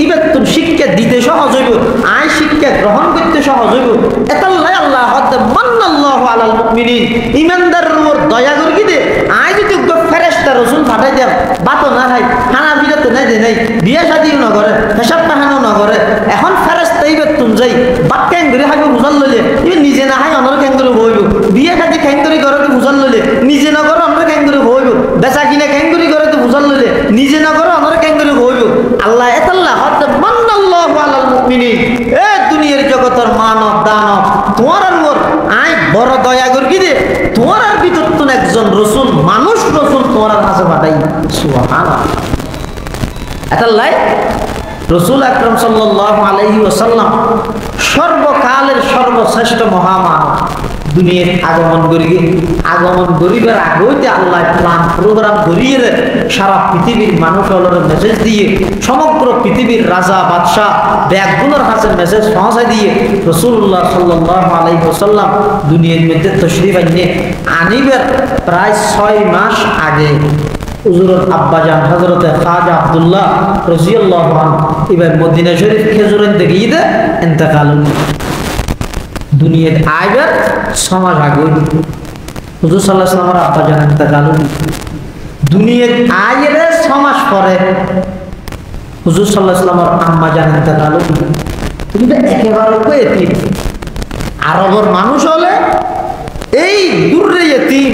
[SPEAKER 1] ইবে তুমি শিক্ষা দিতে সহজ হইব আয় শিক্ষা গ্রহণ করতে সহজ হইব এতাল্লাই আল্লাহ হদ মান্নাল্লাহু আলাল মুমিনিন ইমানদারের উপর দয়া করি দে আয় যদি ফেরেশতা রাসূল পাঠাই দেন বাতো না হয় খানা বিরতে নাই দে নাই বিয়ে শাদিও না করে পেশাব পাহানাও না করে এখন ফেরেশতা ইবে তুমি যাই বাত কেঙ্গরি হাইব বুঝাল লইলে ইবে নিজে না হয় অনর কেঙ্গরি হইব বিয়ে শাদি কেঙ্গরি করে তো বুঝাল লইলে নিজে না করে অনর কেঙ্গরি হইব বেচা কিনা কেঙ্গরি করে তো বুঝাল লইলে নিজে না করে অনর কেঙ্গরি হইব আল্লাহ এতাল্লাহ হদ মান্নাল্লাহু আলাল মুমিনিন এ দুনিয়ার জগতের মানব দানব তোমার মোর আই বড় দয়া করি দে তোমার আর ভিতর তো একজন রাসূল মানুষ রাসূল তোমার কাছে পাঠাই সুবহানাল্লাহ এতাল্লাহ রাসূল আকরাম সাল্লাল্লাহু আলাইহি ওয়াসাল্লাম সর্বকালের সর্বশ্রেষ্ঠ মহামানব দুনিয়ার আগমন গরিবের আগতে আল্লাহ প্ল্যান প্রোগ্রাম করিয়ে সারা পৃথিবীর মানুষ মেসেজ দিয়ে সমগ্র পৃথিবীর রাজা বাদশাহ ব্যাগগুলোর কাছে মেসেজ পৌঁছায় দিয়ে রাসূলুল্লাহ সাল্লাল্লাহু আলাইহি ওয়াসাল্লাম দুনিয়ার মধ্যে তশরিফ আনিবার প্রায় 6 মাস আগে হুজুরত আব্বাজান হযরত খাজা আব্দুল্লাহ রাদিয়াল্লাহু আনহু এবার মদিনা শরীফ খেজুরের দিকে ঈদে ইন্তেকাল দুনিয়ার আইবার 6 মাস আগে হুজুর সাল্লাল্লাহু আলাইহি ওয়াসাল্লামের আব্বাজান ইন্তেকাল দুনিয়ার আইয়ের 6 মাস পরে হুজুর সাল্লাল্লাহু আলাইহি ওয়াসাল্লামের আম্মাজান ইন্তেকাল তুমি তো একেবারে এতিম আরবের মানুষ হলে এই দূরে এতিম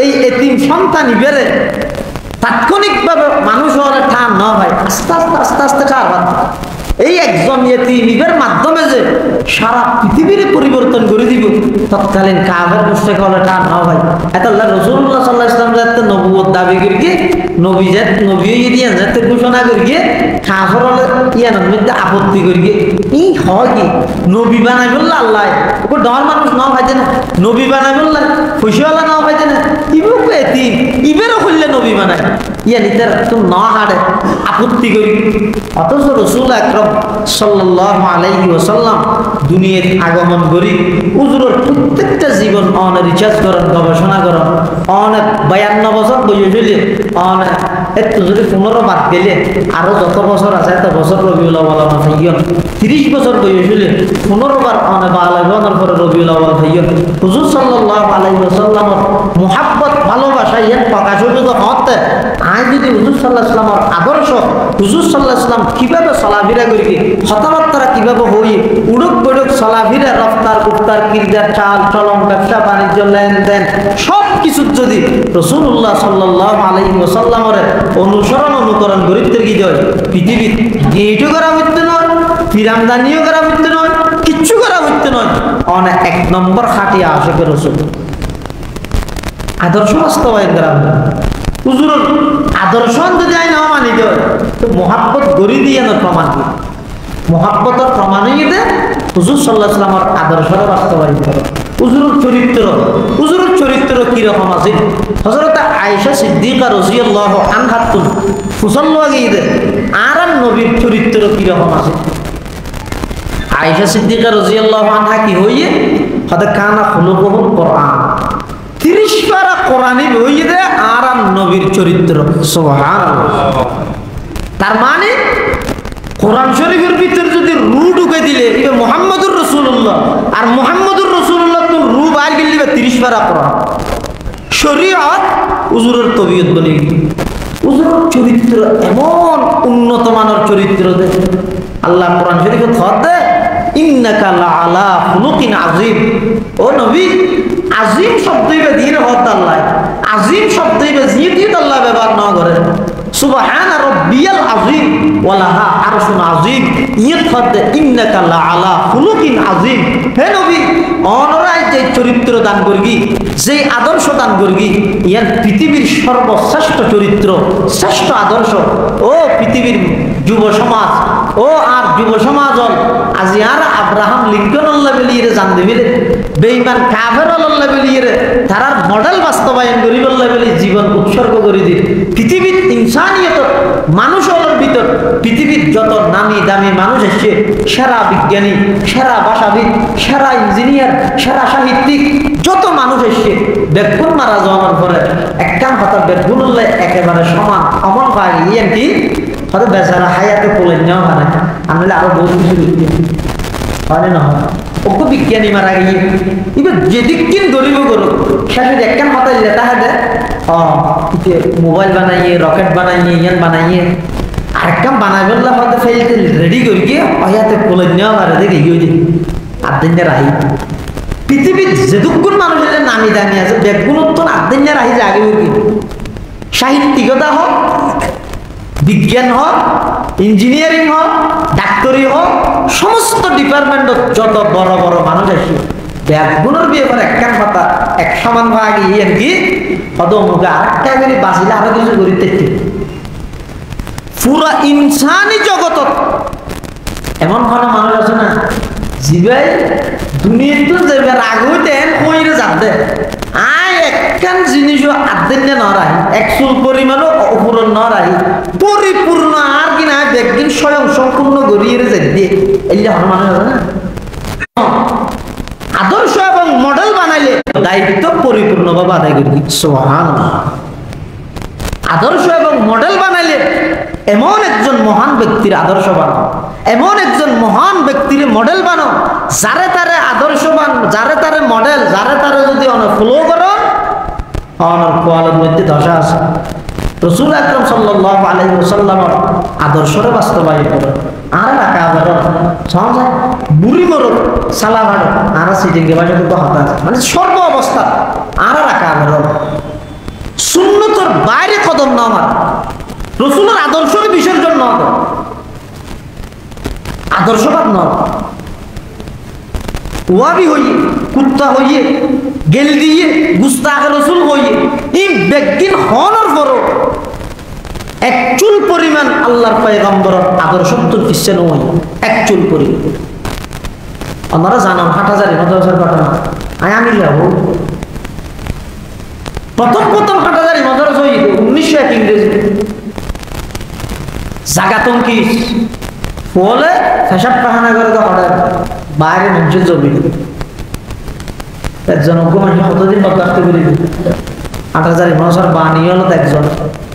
[SPEAKER 1] এই এতিম সন্তানই বেড়ে তাৎক্ষণিকভাবে মানুষ হলে ঠান না হয় আস্তে আস্তে আস্তে আস্তে কারবার এই একজন ইয়েতিমের মাধ্যমে যে সারা পৃথিবীর পরিবর্তন করে দিব তৎকালীন কাফের মুশরিক হলে ঠান না হয় এত আল্লাহ রাসূলুল্লাহ সাল্লাল্লাহু আলাইহি ওয়াসাল্লাম যাতে নবুয়ত দাবি করি নবী দিয়ে যাতে ঘোষণা করি কাফের হলে ইয়ানোর মধ্যে আপত্তি করি এই হয় কি নবী বানাই বললা আল্লাহ ওকে ডর মানুষ না হয় না নবী বানাই বললা খুশিওয়ালা না হয় না ইবু এতিম ইবেরও হইলে নবী বানায় ইয়া নিতে তুমি না হাড়ে আপত্তি করি অথচ রাসূল আকরাম সাল্লাল্লাহু আলাইহি ওয়াসাল্লাম দুনিয়ার আগমন করি হুজুরের প্রত্যেকটা জীবন অনেক রিসার্চ করেন, গবেষণা করেন, অনেক 52 বছর বইয়ে চলে অনেক একটু যদি 15 বাদ গেলে আরো যত বছর আছে এত বছর রবিউল আউয়াল খাইয়ন, 30 বছর বইয়ে চলে 15 বার অনেক বালাগনের পরে রবিউল আউয়াল খাইয়ন। হুজুর সাল্লাল্লাহু আলাইহি ওয়াসাল্লামের মুহাব্বত ভালোবাসা ইয়ান প্রকাশ হইতো হতে আজ যদি হুজুর সাল্লাল্লাহু আলাইহি ওয়াসাল্লামের আদর্শ, হুজুর সাল্লাল্লাহু আলাইহি ওয়াসাল্লাম কিভাবে চলাফেরা করি, কথাবার্তা কিভাবে হই, উড়ক বড়ক চলাফেরা, রফতার উফতার, কিরদার, চাল চলন, ব্যবসা বাণিজ্য, লেনদেন সব কিছু যদি রাসূলুল্লাহ সাল্লাল্লাহু আলাইহি ওয়াসাল্লামের অনুসরণ অনুকরণ করিতে কি যায়, পৃথিবীর গেটও করা হইতে নয়, ফিরামদানিও করা হইতে নয়, কিচ্ছু করা হইতে নয়, অনেক 1 নম্বর খাটিয়া আশিকের রাসূল আদর্শ বাস্তবায়ন করা হবে। হুজুরের আদর্শ যদি আইন মানি দেয় তো মোহাব্বত গড়ি দিয়ে না প্রমাণ কি মোহাব্বতের প্রমাণ হইতে হুজুর সাল্লাল্লাহু আলাইহি ওয়াসাল্লামের আদর্শটা বাস্তবায়ন করে। হুজুরের চরিত্র কিরকম আছে? হযরত আয়েশা সিদ্দিকা রাদিয়াল্লাহু আনহা তুন ফুসল্লা গিয়ে আর নবীর চরিত্র কিরকম আছে? আয়েশা সিদ্দিকা রাদিয়াল্লাহু আনহা কি হইয়ে হযরত কানা খুলুকুল কোরআন, 30 পারা কোরআনই হইয়ে দে আর নবীর চরিত্র। সুবহানাল্লাহ। তার মানে কোরআন শরীফের ভিতর যদি রু ঢুকে দিলে এটা মুহাম্মদুর রাসূলুল্লাহ, আর মুহাম্মদুর রাসূলুল্লাহ তো রু বাইর গেলে 30 পারা কোরআন শরীয়ত হুজুরের তবিয়ত বলি। হুজুরের চরিত্র এমন উন্নত মানের চরিত্র দে আল্লাহ কোরআন শরীফে খত দে ইন্নাকা লাআলা খুলুকিন আযীম। ও নবী, আজিম শব্দই দিয়ে হত আল্লাহ, আজিম শব্দই দিয়ে আল্লাহ ব্যবহার না করে। সুবহানা রাব্বিয়াল আযীম ওয়া লাহা আরশুন আযীম, ইয়ত ইন্নাকা লাআলা খুলুকিন আযীম। হে নবী, অনরায় যে চরিত্র দান করগি, যে আদর্শ দান করগি, ইয়ার পৃথিবীর সর্বশ্রেষ্ঠ চরিত্র, শ্রেষ্ঠ আদর্শ। ও পৃথিবীর যুব সমাজ, ও আর যুব সমাজ আজি আর আব্রাহাম লিঙ্কন আল্লাহ বেলিয়ে জান দেবে বেঈমান কাফের আল্লাহ বেলিয়ে তারার মডেল বাস্তবায়ন করি আল্লাহ বেলি জীবন উৎসর্গ করে দিন। পৃথিবীর ইনসানিয়ত মানুষের ভিতর পৃথিবীর যত নামি দামি মানুষ এসছে, সেরা বিজ্ঞানী, সেরা ভাষাবিদ, সেরা ইঞ্জিনিয়ার, সেরা সাহিত্যিক যত মানুষ এসছে, বেগুন মারা যাওয়ার পরে একখান কথা বেগুনুল্লাহ একেবারে সমান অমন পায় ইয়েন কি হয়তো বেচারা হায়াতে পোলেন নেওয়া হয় না, আমি আরো বহু কিছু হয় না হয় ওকে বিজ্ঞানী মারা গিয়ে এবার যেদিক কিন গরিব করো শেষে একখান মাথায় লেতা হাতে মোবাইল বানাইয়ে, রকেট বানাইয়ে, ইয়ান বানাইয়ে আরেকখান বানাই বললে হয়তো ফেলতে রেডি করি গিয়ে হায়াতে পোলেন নেওয়া মারে দেখে গিয়ে আদিনের রাহি পৃথিবীর যেদুকুন মানুষের নামি দামি আছে বেগুনত আদিনের রাহি যে আগে সাহিত্যিকতা হোক, বিজ্ঞান হোক, ইঞ্জিনিয়ারিং হোক, ডাক্তারি হোক, সমস্ত ডিপার্টমেন্টত যত বড় বড় মানুষ আছে ব্যাগুনের বিয়ে করে একখান কথা এক সমান ভাগ ইয়ে কি হদ মুখে আরেকটা করে বাঁচিলে আরো কিছু করিতে পুরা ইনসানি জগত এমন কোনো মানুষ আছে না জিবাই দুনিয়াতে যাবে আগুতে কইরে যাবে আয় একখান জিনিসও আদিন্য নরাই একচুল পরিমাণও অপূরণ নরাই পরিপূর্ণ আর কিনা একদিন স্বয়ং সম্পূর্ণ গড়িয়ে যাই দিয়ে এই মানুষ আছে না আদর্শ এবং মডেল বানাইলে দায়িত্ব পরিপূর্ণভাবে আদায় করি। সুবহানাল্লাহ। আদর্শ এবং মডেল বানাইলে এমন একজন মহান ব্যক্তির আদর্শ বানাও, এমন একজন মহান ব্যক্তির মডেল বানাও যারে তারে আদর্শ যারে তারে মডেল, যারে তারে যদি ফলো করো অনর কোয়ালের মধ্যে দশা আছে। রাসূল আকরাম সাল্লাল্লাহু আলাইহি ওয়াসাল্লামের আদর্শরে বাস্তবায়ন করো আর রাখা বড় সহজ বুড়ি মরো সালা ভাড়ো আর সিটিং কে বাজে তো হতা মানে সর্ব অবস্থা আর রাখা বড় সুন্নতর বাইরে কদম না আমার রাসূলের আদর্শের বিসর্জন না দাও, আদর্শবাদ না ওয়াবি হইয়ে কুত্তা হইয়ে গেল দিয়ে গুস্তাখ রাসূল হইয়ে এই বেগিন হনর বড় এক চুল পরিমাণ আল্লাহর পয়গম্বরের আদর্শ তো কিসে নয় এক চুল পরিমাণ আপনারা জানান হাটহাজারি মাদ্রাসার ঘটনা আমি যাব প্রথম হাটহাজারি মাদ্রাসা হই 1901 ইংরেজি জাগাতন কি বলে ফেসাব পাহানা করে তো হঠাৎ বাইরে মসজিদ জমি একজন মানুষ কতদিন বরদাস্ত করে 8000 মানুষের বাণী হলো একজন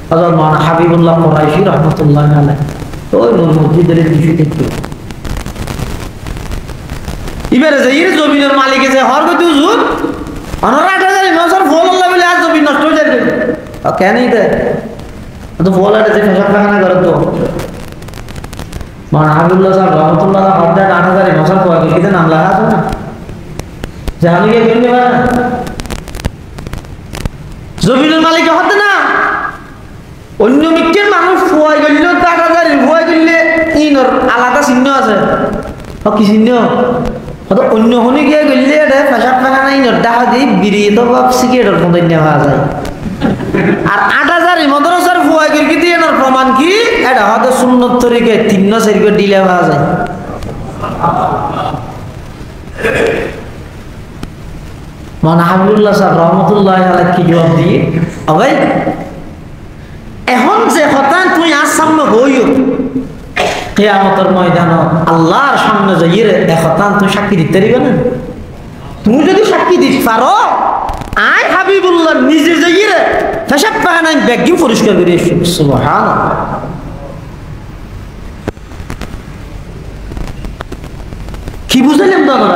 [SPEAKER 1] হযরত মাওলানা হাবিবুল্লাহ কুরাইশি রাহমাতুল্লাহি আলাইহি ওই নূর মসজিদের কিছু দেখতে ইবারে যে এর জমিনের মালিক যে হর কত হুজুর অনরা 8000 মানুষের ফল আল্লাহ বলে আর জমি নষ্ট হয়ে যাবে কেন এটা তো ফল আটে যে ফসল খানা করে তো মাওলানা হাবিবুল্লাহ সাহেব রাহমাতুল্লাহ হদ্দা 8000 মানুষের ফল কিতে নাম লাগা আছে না জানি কে কিনতে পারে না জমিনের মালিক হতে না অন্য মিকের মানুষ ফুয়াই গেল 8000 ফুয়াই গেলে ইনর আলাদা চিহ্ন আছে কি চিহ্ন হয়তো অন্য হনি গিয়ে গেলে এটা পেশাব পায়খানা ইনর দেখা দিই বিড়ি তো বা সিগারেটের মতো নেওয়া যায় আর 8000 মাদ্রাসার ফুয়াই গেল কি এর প্রমাণ কি এটা হয়তো সুন্নত তরিকে 3-4 করে দিলে পাওয়া যায় মাওলানা হাবিবুল্লাহ সাহেব রাহমাতুল্লাহি আলাইহি কি জবাব দিয়ে ভাই এখন যে কথা তুই আজ সামনে হইও কিয়ামতের ময়দানে আল্লাহর সামনে যাইরে এ কথা তুই সাক্ষী দিতে পারবি না তুমি যদি সাক্ষী দিতে পারো আই হাবিবুল্লাহ নিজে যাইরে পেশাব পায়খানা ব্যাগি পরিষ্কার করে সুবহানাল্লাহ কি বুঝলেন দাদা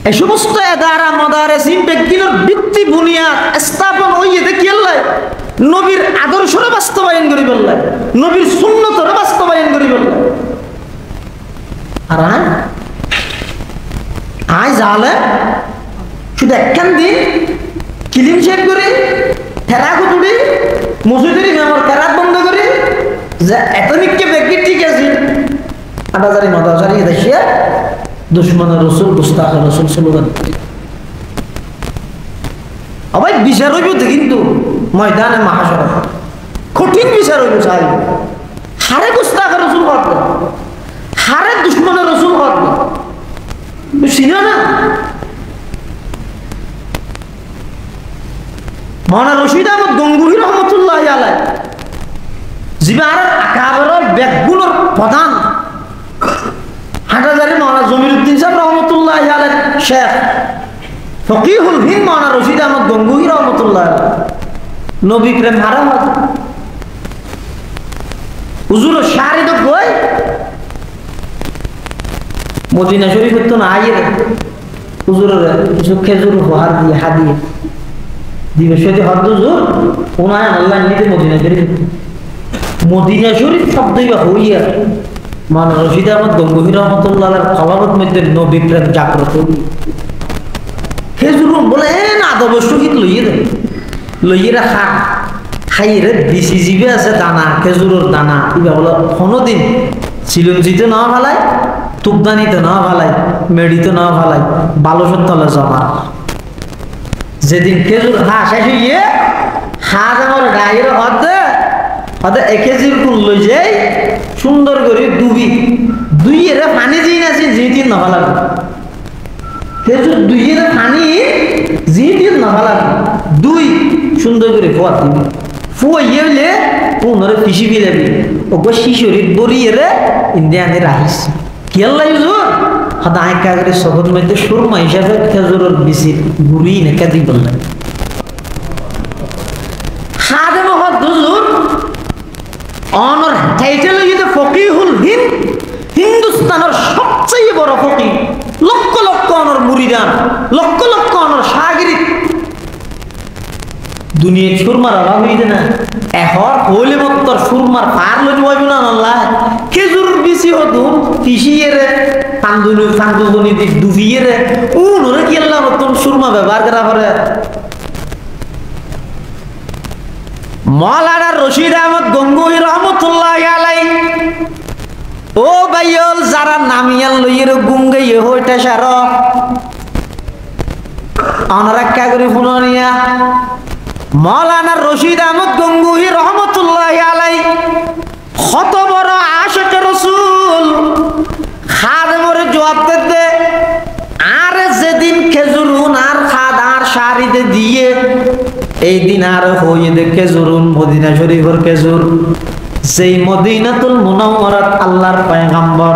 [SPEAKER 1] এই সমস্ত এদারা মাদারিস ব্যক্তির ভিত্তি বুনিয়াদ স্থাপন হইয়ে দেখি আল্লাহ নবীর আদর্শরে বাস্তবায়ন করি বললেন নবীর সুন্নতরে বাস্তবায়ন করি বললেন আর আয় জালে শুধু একখান দিন কিলিম শেক করি ফেরা কুতুড়ি মসজিদের আমার কেরাত বন্ধ করি যে এতনিককে ব্যক্তি ঠিক আছে 8000 দেশিয়া দুশ্মনের রসুল গুস্তাখের রসুল স্লোগান আবার বিচার হইব কিন্তু ময়দানে মাহাশর কঠিন বিচার হইব চাই হারে গুস্তাখের রসুল হতবে হারে দুশ্মনের রসুল হতবে চিনো না মাওলানা রশিদ আহমদ গঙ্গুহি রহমতুল্লাহি আলাইহি জিবার আকাবের ব্যাকগুলোর প্রধান হাটাজারি মাওলানা জমিরুদ্দিন সাহেব রহমতুল্লাহি আলাইহি শেখ ফকিহুল হিন্দ মাওলানা রশিদ আহমদ গঙ্গুহি রহমতুল্লাহি আলাইহি নবী প্রেম হারা হুজুর শারিদ কই মদিনা শরীফ তো না আইরে হুজুরের কিছু খেজুর উপহার দিয়ে হাদিয়ে দিবে সেটি হদ্দ হুজুর ওনায় আল্লাহ নিতে মদিনা শরীফ শব্দই বা হইয়া মাওলানা রশিদ আহমদ গঙ্গুহি রাহমাতুল্লাহ আলাইহির খলাফত মধ্যে নবী প্রেম জাগ্রত খেজুর বলে না আদবশ্য কি লইয়ে রাখা খাইরে বিসি জিবে আছে দানা খেজুরের দানা ইবা বলো কোনোদিন চিলঞ্জিতে না ভালাই তুকদানিতে না ভালাই মেডিতে না ভালাই বালসের তলে জমা যেদিন খেজুর শেষ হইয়ে আমার গায়ের হতে হতে 1 কেজির কুল লই যাই সুন্দর করে দুইয়ের পানি দিন আছে যেদিন না ভালা খেজুর দুইয়ের পানি যেদিন না ভালা সুন্দর করে ফোয়া দিবি ফুয়ে হইলে পুনরে পিসি বিলাবি ওগো শিশরিত বরিয়ে রে ইন্ডিয়ানে রাখিস কি আল্লাহ হুজুর হদা একা করে সবত মধ্যে সুরমা হিসাবে খেজুরের বিসি গুড়ি নেকা দি বললেন হাদে মহদ হুজুর অনর টাইটেল হইতে ফকিহুল হিন্দ হিন্দুস্তানের সবচেয়ে বড় ফকিহ লক্ষ লক্ষ অনর মুরিদান লক্ষ লক্ষ অনর শাগিরিদ দুনিয়া সুরমার অভাব হইতে না এখন হইলে মত সুরমার পার লই যাইব না আল্লাহ খেজুর বিসি হতো পিসিয়ে রে ফান্দুনি দিক দুবিয়ে রে উনরে কি আল্লাহ নতুন সুরমা ব্যবহার করা করে মাওলানা রশিদ আহমদ গঙ্গুহি রহমতুল্লাহি আলাইহি ও ভাইয়ল যারা নামিয়াল লইয়ের গুঙ্গাইয়ে হইতা সার অনরাক্কা করে ফুননিয়া মাওলানা রশিদ আহমদ গঙ্গুহি রহমতুল্লাহি আলাইহি কত বড় আশিক রাসূল খাদেমরে জবাব দিতে আর যেদিন খেজুরুন আর খাদার শাড়িতে দিয়ে এই দিন আর হইয়ে দে খেজুরুন মদিনা শরীফের খেজুর যেই মদিনাতুল মুনাওয়ারাত আল্লাহর পয়গম্বর,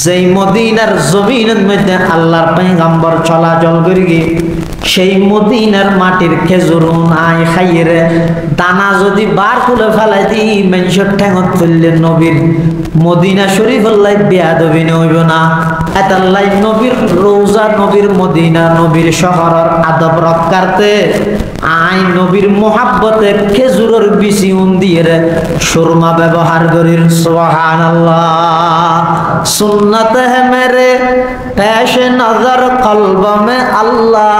[SPEAKER 1] যেই মদিনার জমিনের মধ্যে আল্লাহর পয়গম্বর চলাচল করি গে, সেই মদিনার মাটির খেজুর নাই খাইয়ে দানা যদি বার খুলে ফেলাই দিই মানুষের ঠেঙত তুললে নবীর মদিনা শরীফ আল্লাহ বেয়াদবি হইব না। এতাল্লাই নবীর রোজা, নবীর মদিনা, নবীর শহরের আদব রক্ষার্থে আই নবীর মোহাব্বতে খেজুরের বিচি দিয়ে সুরমা ব্যবহার করির। সুবহানাল্লাহ। সুন্নত হে মেরে পেশ নজর কলব মে আল্লাহ,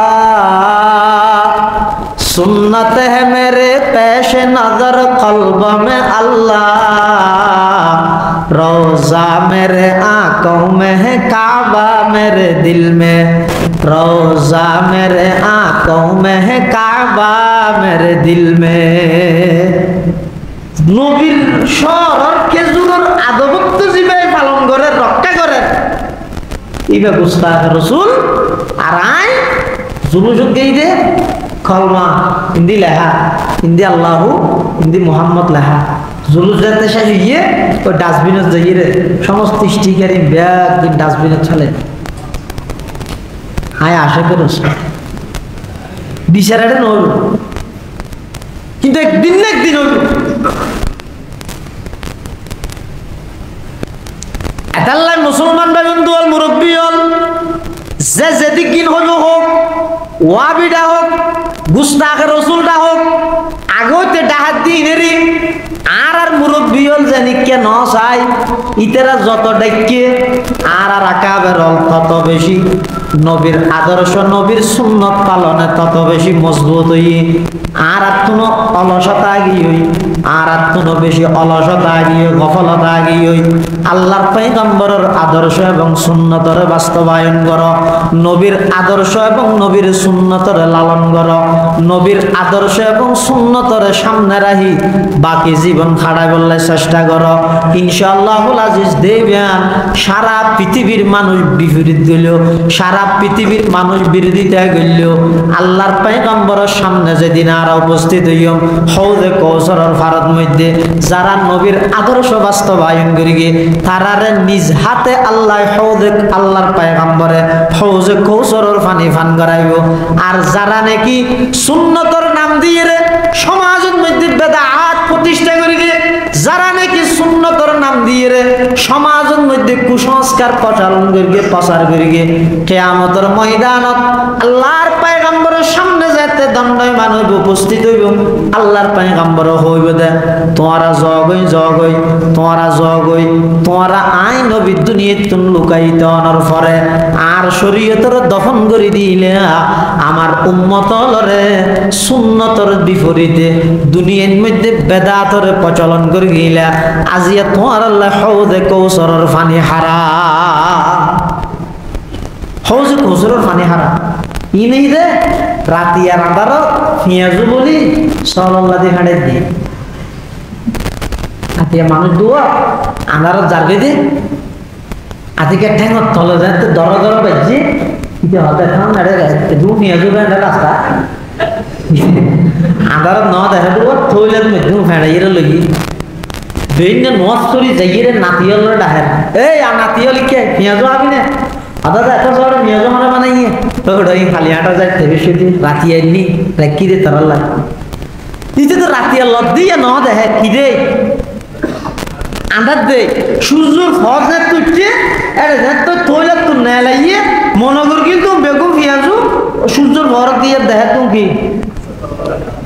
[SPEAKER 1] सुन्नत है मेरे पेश नजर कल्ब में अल्लाह, रोजा मेरे आंखों में है काबा मेरे दिल में, रोजा मेरे आंखों में है काबा मेरे दिल में। নবীর শহর খেজুরের আদবত্ব জিবাই পালন করে রক্ষা করে ইবা গুস্তাখ রাসূল। আর আই জুলুজুক গই দে কলমা হিন্দি লেখা, হিন্দি আল্লাহু, হিন্দি মোহাম্মদ লেখা, জুলুস যাতে শেষ হইয়ে ওই ডাস্টবিনে যাইয়ে রে সমস্ত স্টিকারি ব্যাগ ডাস্টবিনে চলে। আয় আশা করো বিচারাটা নইল, কিন্তু একদিন না একদিন হইল। এতাল্লাই মুসলমান ভাই বন্ধু হল, মুরব্বী হল, যে যেদিক দিন হইল হোক, ওয়াবিডা হোক, গুস্তাখে রসুলটা হোক, আগতে ডাহাত দিনেরি আর মুরব্বী হল জানি কেন চাই ইতেরা যত ডাইকে আর আকাবের হল তত বেশি নবীর আদর্শ, নবীর সুন্নত পালনে তত বেশি মজবুত হই। আর কোনো অলসতা আগিয়ে হই, আর কোনো বেশি অলসতা আগিয়ে গফলতা আগিয়ে হই। আল্লাহর পয়গম্বরের আদর্শ এবং সুন্নতর বাস্তবায়ন কর, নবীর আদর্শ এবং নবীর সুন্নতর লালন কর, নবীর আদর্শ এবং সুন্নতর সামনে রাখি বাকি জীবন খাড়াই বললে চেষ্টা কর। ইনশাআল্লাহুল আজিজ দেবেন সারা পৃথিবীর মানুষ বিপরীত গেল, সারা পৃথিবীর মানুষ বিরোধিতা গেল, আল্লাহর পয়গম্বরের সামনে যেদিন আর উপস্থিত হইম হৌজে কৌসরের ফারত মধ্যে যারা নবীর আদর্শ বাস্তবায়ন করি গে তারারে নিজ হাতে আল্লাহ হৌজে আল্লাহর পয়গম্বরে হৌজে কৌসরের পানি পান করাইব। আর যারা নাকি সুন্নতর নাম দিয়ে রে সমাজের মধ্যে বেদাত প্রতিষ্ঠা করি গে, যারা নাকি সুন্নতর নাম দিয়ে রে সমাজের মধ্যে কুসংস্কার প্রচারণ করিগে প্রচার করিগে, কিয়ামতের ময়দানত আল্লাহর পয়গম্বরের সামনে যেতে দণ্ডায় মানব উপস্থিত হইব। আল্লাহর পয়গম্বর হইব দে তোমরা জগই জগই, তোমরা জগই, তোমরা আই নবী দুনিয়াত তুন লুকাইতে অনর পরে আর শরীয়তের দফন করে দিলে আমার উম্মতলরে সুন্নতর বিপরীতে দুনিয়ার মধ্যে বেদাতর প্রচলন করে গিলা আজিয়া তোমার আল্লাহ হৌজে কৌসরের পানি হারা, হৌজে কৌসরের পানি হারা ই নেই দে রাতি আর আন্ধার পেঁয়াজু বলি সল্লাদি হাঁড়ে দিয়ে আতিয়া মানুষ দুয়া আন্ধারত যাবে দে আতিকে ঠেঙত তলে যায় তো দর দর বাজছে ইতে হতে খান আরে দু পেঁয়াজু বেঁধে রাস্তা আন্ধারত ন দেখা দেবো থইলে মেঘু ফেড়াইয়ের লগি বেইন নস করি যাইয়ে নাতিয়ল ডাহের এই আর নাতিয়ল কে পেঁয়াজু আবি না আদা এত সর মেজো মানে বানাইয়ে তো ওই খালি হাঁটা যায় ভবিষ্যতে রাতি আইনি রাখি দে তার লাগে ইতে তো রাতি আর লদ দিয়ে ন দেখে কি দে আন্দার দে সূর্যর ফজে তুইতে আরে তো তোইলা তো না লাইয়ে মনগর কিন্তু বেগুন পেঁয়াজু সূর্যর ভর দিয়ে দেখে তুমি কি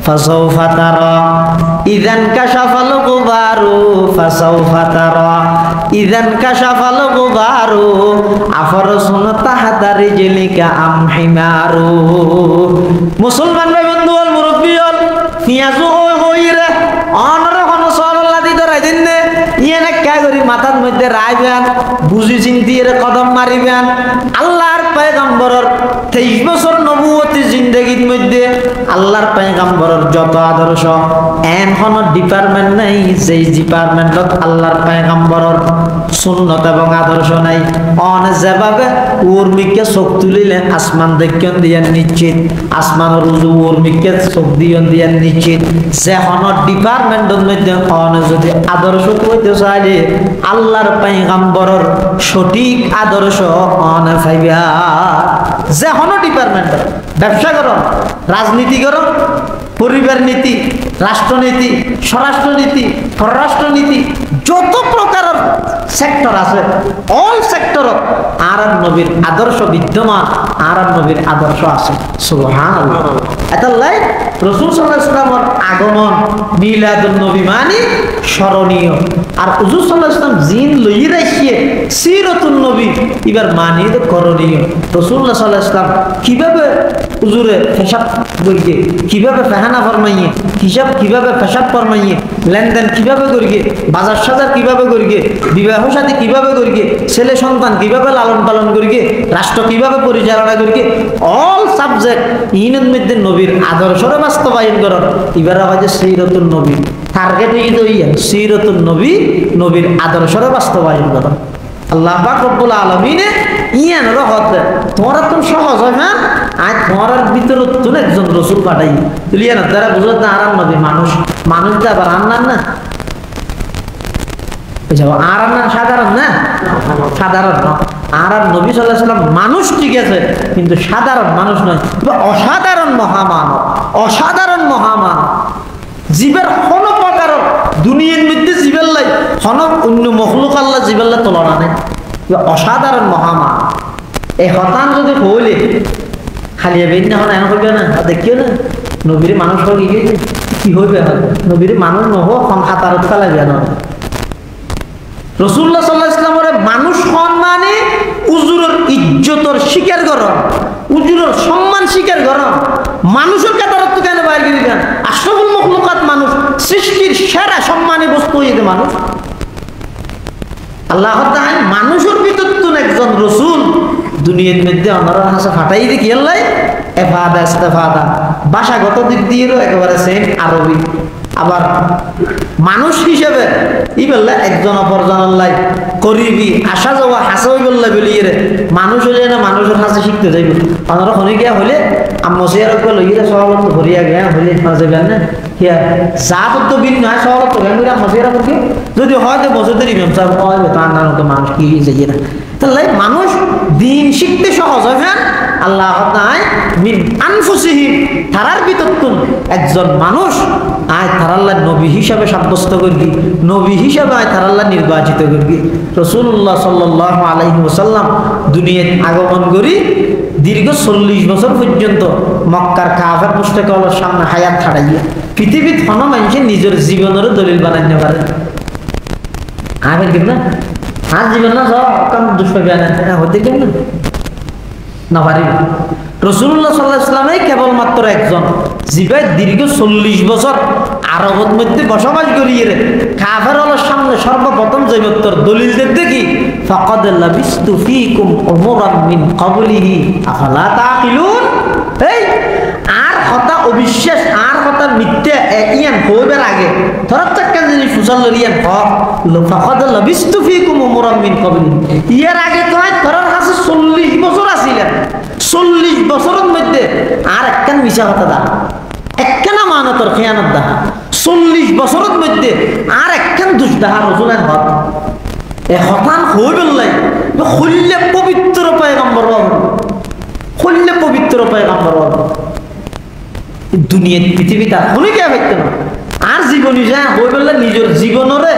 [SPEAKER 1] ফাসাউফা তারা ইযান কাশাফাল গুবারু, ফাসাউফা তারা ইযান কাশাফাল গুবারু আফরসুন তাহতা রিজলিকা আম হিমারু। মুসলমান ভাই বন্ধু হল, মুরব্বী হল, পেঁয়াজু হই রে অনরে হন সরল্লা দি ধরাই দিন নে ইয়ে না কে করি মাথার মধ্যে রাইবেন বুঝি চিন্তি এর কদম মারিবেন। আল্লাহর পয়গম্বরের 23 বছর নবুয়তি জিন্দেগির মধ্যে আল্লাহর আল্লাহর পয়গম্বরের যত আদর্শ এন কোন ডিপার্টমেন্ট নাই যে ডিপার্টমেন্টত আল্লাহর পয়গম্বরের সুন্নত এবং আদর্শ নাই অন যেভাবে উর্মিকে চোখ তুলিলে আসমান দেখেন দিয়ে নিশ্চিত আসমানের উজু উর্মিকে চোখ দিয়ে নিশ্চিত যে কোন ডিপার্টমেন্টের মধ্যে অন যদি আদর্শ কইতে চাইলে আল্লাহর পয়গম্বরের সঠিক আদর্শ অন পাইবা যে কোন ডিপার্টমেন্ট ব্যবসা করো রাজনীতি করো পরিবার নীতি রাষ্ট্রনীতি স্বরাষ্ট্রনীতি পররাষ্ট্রনীতি যত প্রকারের সেক্টর আছে অল সেক্টর আর নবীর আদর্শ বিদ্যমান আর নবীর আদর্শ আছে সুবহানাল্লাহ এতাল্লাই রাসূল সাল্লাল্লাহু আলাইহি ওয়াসাল্লামের আগমন মিলাদুন নবী মানে স্মরণীয় আর হুজুর সাল্লাল্লাহু আলাইহি ওয়াসাল্লাম জিন লই রাখিয়ে সিরাতুন নবী এবার মানে করণীয় রাসূলুল্লাহ সাল্লাল্লাহু আলাইহি ওয়াসাল্লাম কিভাবে হুজুরে হিসাব করিয়ে কিভাবে ফাহানা ফরমাইয়ে হিসাব কিভাবে পেশাব ফরমাইয়ে লেনদেন কিভাবে করিয়ে বাজার সাজার কিভাবে করিয়ে বিবাহ সাথী কিভাবে করিয়ে ছেলে সন্তান কিভাবে লালন পালন করিয়ে রাষ্ট্র কিভাবে পরিচালনা করিয়ে অল সাবজেক্ট ইনের মধ্যে নবীর আদর্শরে বাস্তবায়ন করার এবার আবার সিরাতুন নবী টার্গেট ইদ হইয়া সিরাতুন নবী নবীর আদর্শরে বাস্তবায়ন করা আল্লাহ পাক রব্বুল আলামিনে ইয়ান রহত তোমরা তো সহজ হয় না আজ তোমার ভিতরে নতুন একজন রাসূল পাঠাই তুলিয়া না তারা বুঝত না আরাম নবী মানুষ মানুষ তো আবার আন্নান না বুঝাবো আরাম না সাধারণ না সাধারণ না আর নবী সাল্লাল্লাহু আলাইহি ওয়াসাল্লাম মানুষ ঠিক আছে কিন্তু সাধারণ মানুষ নয় অসাধারণ মহামানব অসাধারণ মহামানব জীবের কোন প্রকার দুনিয়ার মধ্যে জীবের লাই কোন অন্য মখলুক আল্লাহ জীবের লাই তুলনা নেই অসাধারণ মহামান এই হতান যদি হইলে খালি বেদ না এখন হইবে না দেখিও না নবীর মানুষ হোক কি হইবে নবীর মানুষ নহো হাতারত ফেলাইবে না রাসূলুল্লাহ সাল্লাল্লাহু আলাইহি ওয়াসাল্লামের মানুষ সম্মানে উজুরের ইজ্জতের স্বীকার করো উজুরের সম্মান স্বীকার করো মানুষের কাতারত কেন বাইরে দিলেন আশরাফুল মাখলুকাত মানুষ সৃষ্টির সেরা সম্মানী বস্তু হইতে মানুষ আল্লাহ তাআলা মানুষের ভিতর তো একজন রাসূল দুনিয়ার মধ্যে আমরা হাসা ফাটাই দেখি আল্লাহ এফাদা ইস্তেফাদা ভাষাগত দিক দিয়েও একেবারে সেম আরবি আবার মানুষ হিসেবে ই বললে একজন অপরজনাল্লাই করিবি আসা যাওয়া হাসা হই বললে বলিয়ে রে মানুষ হলে না মানুষের হাসা শিখতে যাইব আমরা হনে গিয়া হলে আম্মসিয়ার উপর লইয়ে সহলত ভরিয়া গিয়া হলে যাবে না কিয়া যা তো বিন নয় সহলত গেলে আম্মসিয়ার উপর যদি হয় যে বছরের ইমাম সাহেব হয় তার নাম তো মানুষ কি যাইয়ে না তাহলে মানুষ দিন শিখতে সহজ হয় হ্যাঁ আল্লাহ তাআলা মিন আনফুসিহিম তারার ভিতর একজন মানুষ আয় তারাল্লাহ নবী হিসাবে সাব্যস্ত করবি নবী হিসাবে আয় তারাল্লাহ নির্বাচিত করবি রাসূলুল্লাহ সাল্লাল্লাহু আলাইহি ওয়াসাল্লাম দুনিয়ায় আগমন করি দীর্ঘ 40 বছর পর্যন্ত মক্কার কাফের মুশরিকদের সামনে হায়াত খাড়াইয়া পৃথিবীর কোন মানুষ নিজের জীবনের দলিল বানাইতে পারে আগে কি না আর জীবন না সব কাম দুষ্প্রভাব না হতে কেন না পারি রাসূলুল্লাহ সাল্লাল্লাহু আলাইহি ওয়াসাল্লামই কেবলমাত্র একজন যিনি দীর্ঘ 40 বছর আরবের মধ্যে বসবাস করিয়ে কাফেরদের সামনে সর্বপ্রথম যে উত্তর দলিল দেখি ফাকাদ লাবিস্তু ফীকুম উমরান মিন ক্বাবলিহি আফালা তাকিলুন এই আর কথা অবিশ্বাস আর কথা মিথ্যা ইয়ান হইবার আগে ধরত চাক্কান জিনিস ফুসাল লরিয়ান ফাকাদ লাবিস্তু ফীকুম উমরান মিন ক্বাবলিহি ইয়ার আগে তো ধরার কাছে 40 বছর আছিলেন 40 বছরের মধ্যে আর একখান মিশা কথা দা একখানা মানতর খেয়ানত দা 40 বছরের মধ্যে আর একখান দুষ্দাহা রসুলের হক এ হতান হই বললাই খুললে পবিত্র পয়গম্বর বাবু খুললে পবিত্র পয়গম্বর বাবু দুনিয়ার পৃথিবীটা হলে কে হইতে না আর জীবনী যায় হই বললে নিজের জীবনরে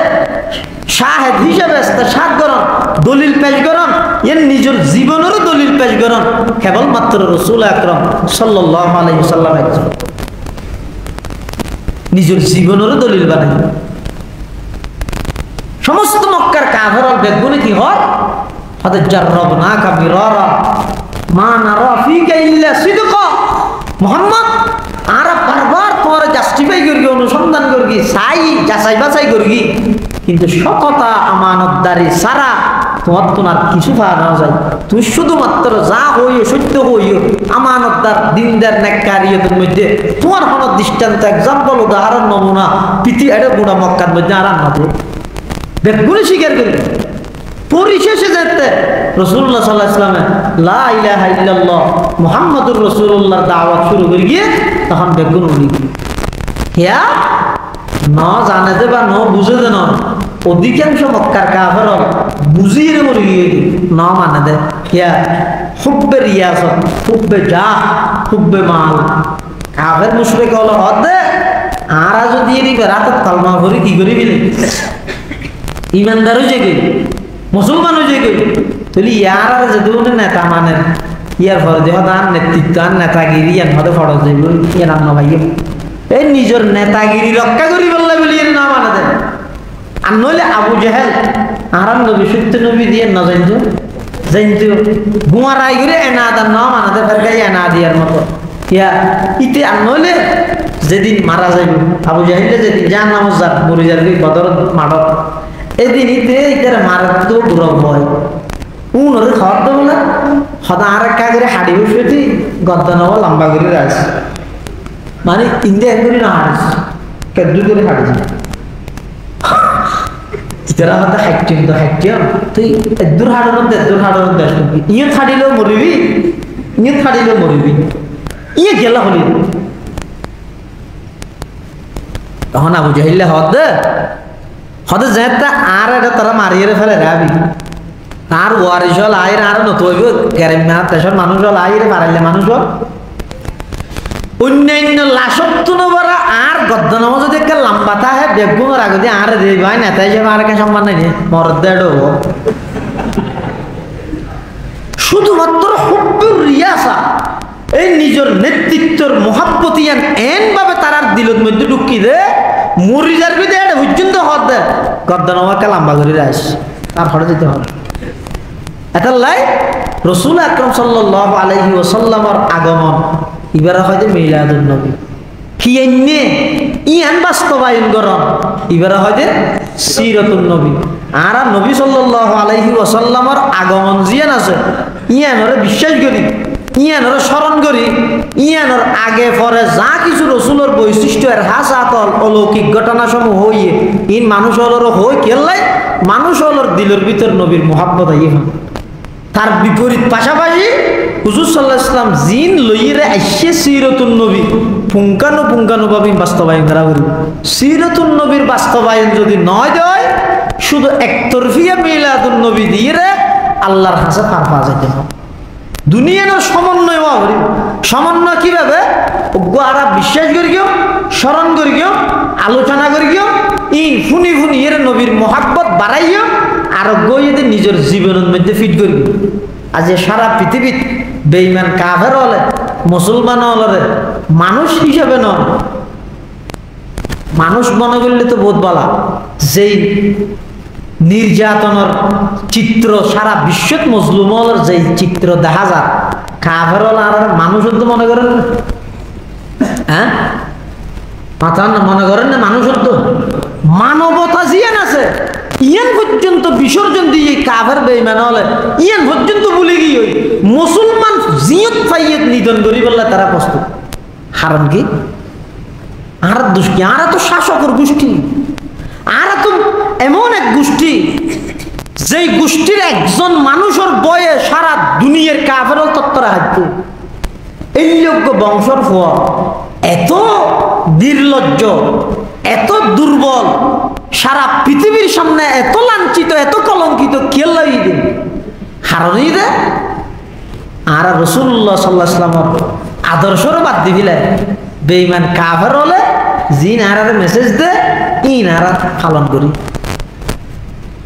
[SPEAKER 1] শাহেদ হিসাবে সাত করন দলিল পেশ করন এর নিজের জীবনেরও দলিল পেশ করন কেবলমাত্র রাসূল আকরাম সাল্লাল্লাহু আলাইহি ওয়াসাল্লাম একজন নিজের জীবনেরও দলিল বানাই সমস্ত মক্কার কাফেররা বেগুনে কি হয় হাদা জাররাবনাকা মিরারা মা নারা ফিকা ইল্লা সিদকা মুহাম্মদ আর বারবার তোমার জাস্টিফাই করি অনুসন্ধান করি চাই যাচাই বাছাই করি কিন্তু সততা আমানতদারি সারা তোমার তো আর কিছু পাওয়া যায়, তুমি শুধুমাত্র যা হইও সত্য হইও আমানতদার দিনদার নেককারিয়তের মধ্যে তোমার কোন দৃষ্টান্ত এক্সাম্পল উদাহরণ নমুনা পৃথিবী এটা গুণা মক্কার মধ্যে আর আনতে বেগুনি স্বীকার করবে। পরিশেষে যেতে রাসূলুল্লাহ সাল্লাল্লাহু আলাইহি ওয়াসাল্লাম লা ইলাহা ইল্লাল্লাহ মুহাম্মাদুর রাসূলুল্লাহর দাওয়াত শুরু করে গিয়ে তখন বেগুন উনি হিয়া ন জানে দে বা ন বুঝে দে ন অধিকাংশ মক্কার কাফের বুঝিয়ে মরে গিয়ে ন মানে দে হিয়া হুব্বে রিয়াসত হুব্বে যা হুব্বে মাল কাফের মুশরিক হলো হদে আরা যদি এরি রাতে কালমা করি কি করি বিলে ইমানদারও জেগে মুসলমানও জেগে তাহলে ইয়ার আর যদি নেতা মানে ইয়ার পরে দেহ তার নেতৃত্ব আর নেতাগিরি এর মধ্যে ফরজ যাইব ইয়ার নাম ভাই এই নিজের নেতাগিরি রক্ষা করি বললে বলি এর নাম আনা দেয়। আর নইলে আবু জাহেল আরাম নবী সত্য নবী দিয়ে না জানতো জানতো গুয়ার আই করে এনা আদার নাম আনাতে ফেরকাই এনা দিয়ার মতো ইয়া ইতে আর নইলে যেদিন মারা যাইব আবু জাহেলে যেদিন যার নাম যার মরে যাবে বদর মাডক এদিন ইতে ইতার মারার তো গৌরব হয় উনরে খাওয়ার তো বলে সদা আর একা করে হাড়ি বসে গদ্দা নেওয়া লম্বা করে রাখছে মানে ইন্ডিয়া করে না হারিয়েছে কেদু করে হারিয়েছে যারা হয়তো হাইটিম তো হাইটিম তুই এদুর হাড়ানো দেশ ইয়ে ছাড়িলেও মরিবি ইয়ে ছাড়িলেও মরিবি ইয়ে গেলা হলি তখন আবু জাহিল্লে হদে যেটা আর এটা তারা মারিয়ে ফেলে রাবি আর ওয়ারিস হল আয়ের আর নতুন গ্যারেমা দেশের মানুষ হল আয়ের মারাইলে মানুষ হল অন্যান্য লাশত্ব নবরা আর গদ্দ নাম যদি একটা লম্বা থাকে বেগুনের আগে দিয়ে আর দেই ভাই নেতা হিসেবে আর একটা সম্মান নেই মরদ শুধুমাত্র হুব্বুর রিয়াসা এই নিজের নেতৃত্বের মহাব্বতিয়ান এন ভাবে তারার দিলের মধ্যে ঢুকি দে মরি যাবি দে এটা পর্যন্ত হদ দে গদ্দ নাম একটা লম্বা করে রাস তারপরে যেতে হবে এটা লাই রাসূল আকরাম সাল্লাল্লাহু আলাইহি ওয়াসাল্লামের আগমন এবারে হয়তো মিলাদুন নবী কি এনে ইয়ান বাস্তবায়ন করন এবারে হয়তো সিরাতুন নবী আর নবী সাল্লাল্লাহু আলাইহি ওয়াসাল্লামের আগমন জিয়ান আছে ইয়ানরে বিশ্বাস করি ইয়ানরে স্মরণ করি ইয়ানর আগে পরে যা কিছু রাসূলের বৈশিষ্ট্য এর হাসাতল অলৌকিক ঘটনা সমূহ হইয়ে ইন মানুষ হলর হই কেলাই মানুষ হলর দিলের ভিতর নবীর মুহাব্বত আইয়ে তার বিপরীত পাশাপাশি হুজুর সাল্লাল্লাহু আলাইহি ওয়াসাল্লাম জিন লইরে আইছে সিরাতুন নবী পুঙ্খানু ভাবে বাস্তবায়ন করা করি সিরাতুন নবীর বাস্তবায়ন যদি নয় দেয় শুধু একতরফিয়া মিলাদুন নবী দিয়ে আল্লাহর কাছে পার পাওয়া যাইতে না দুনিয়ার সমন্বয় হওয়া সমন্বয় কিভাবে ওরা বিশ্বাস করি কেউ স্মরণ করি কেউ আলোচনা করি কেউ ফুনি এর নবীর মহাব্বত বাড়াইও আর গইয়ে নিজের জীবনের মধ্যে ফিট করবি আজ সারা পৃথিবীত বেঈমান কাফের হলে মুসলমান হলে মানুষ হিসাবে নয় মানুষ মনে করলে তো বোধ বলা যেই নির্যাতনের চিত্র সারা বিশ্বত মজলুম হলের যেই চিত্র দেখা যায় কাফের হল আর মানুষ তো মনে করেন হ্যাঁ মনে করেন না মানুষ তো মানবতা জিয়ান আছে ইয়ান পর্যন্ত বিসর্জন দিয়ে কাফের বেঈমান হলে ইয়ান পর্যন্ত ভুলে গিয়ে মুসলমান জিয়ত পাইয়ে নিধন করি বললে তারা প্রস্তুত হারান কি আর দুষ্টি আর তো শাসকের গোষ্ঠী আর তো এমন এক গোষ্ঠী যেই গোষ্ঠীর একজন মানুষের বয়ে সারা দুনিয়ার কাফের তত্ত্বরা হাঁটত এই যোগ্য বংশর ফল এত নির্লজ্জ এত দুর্বল সারা পৃথিবীর সামনে এত লাঞ্ছিত এত কলঙ্কিত কে লাগিয়ে হারণই দে আর রাসূলুল্লাহ সাল্লাল্লাহু আলাইহি ওয়াসাল্লাম আদর্শর বাদ দিবিলে বেঈমান কাফের হলে জিন আর মেসেজ দে ইন আর পালন করি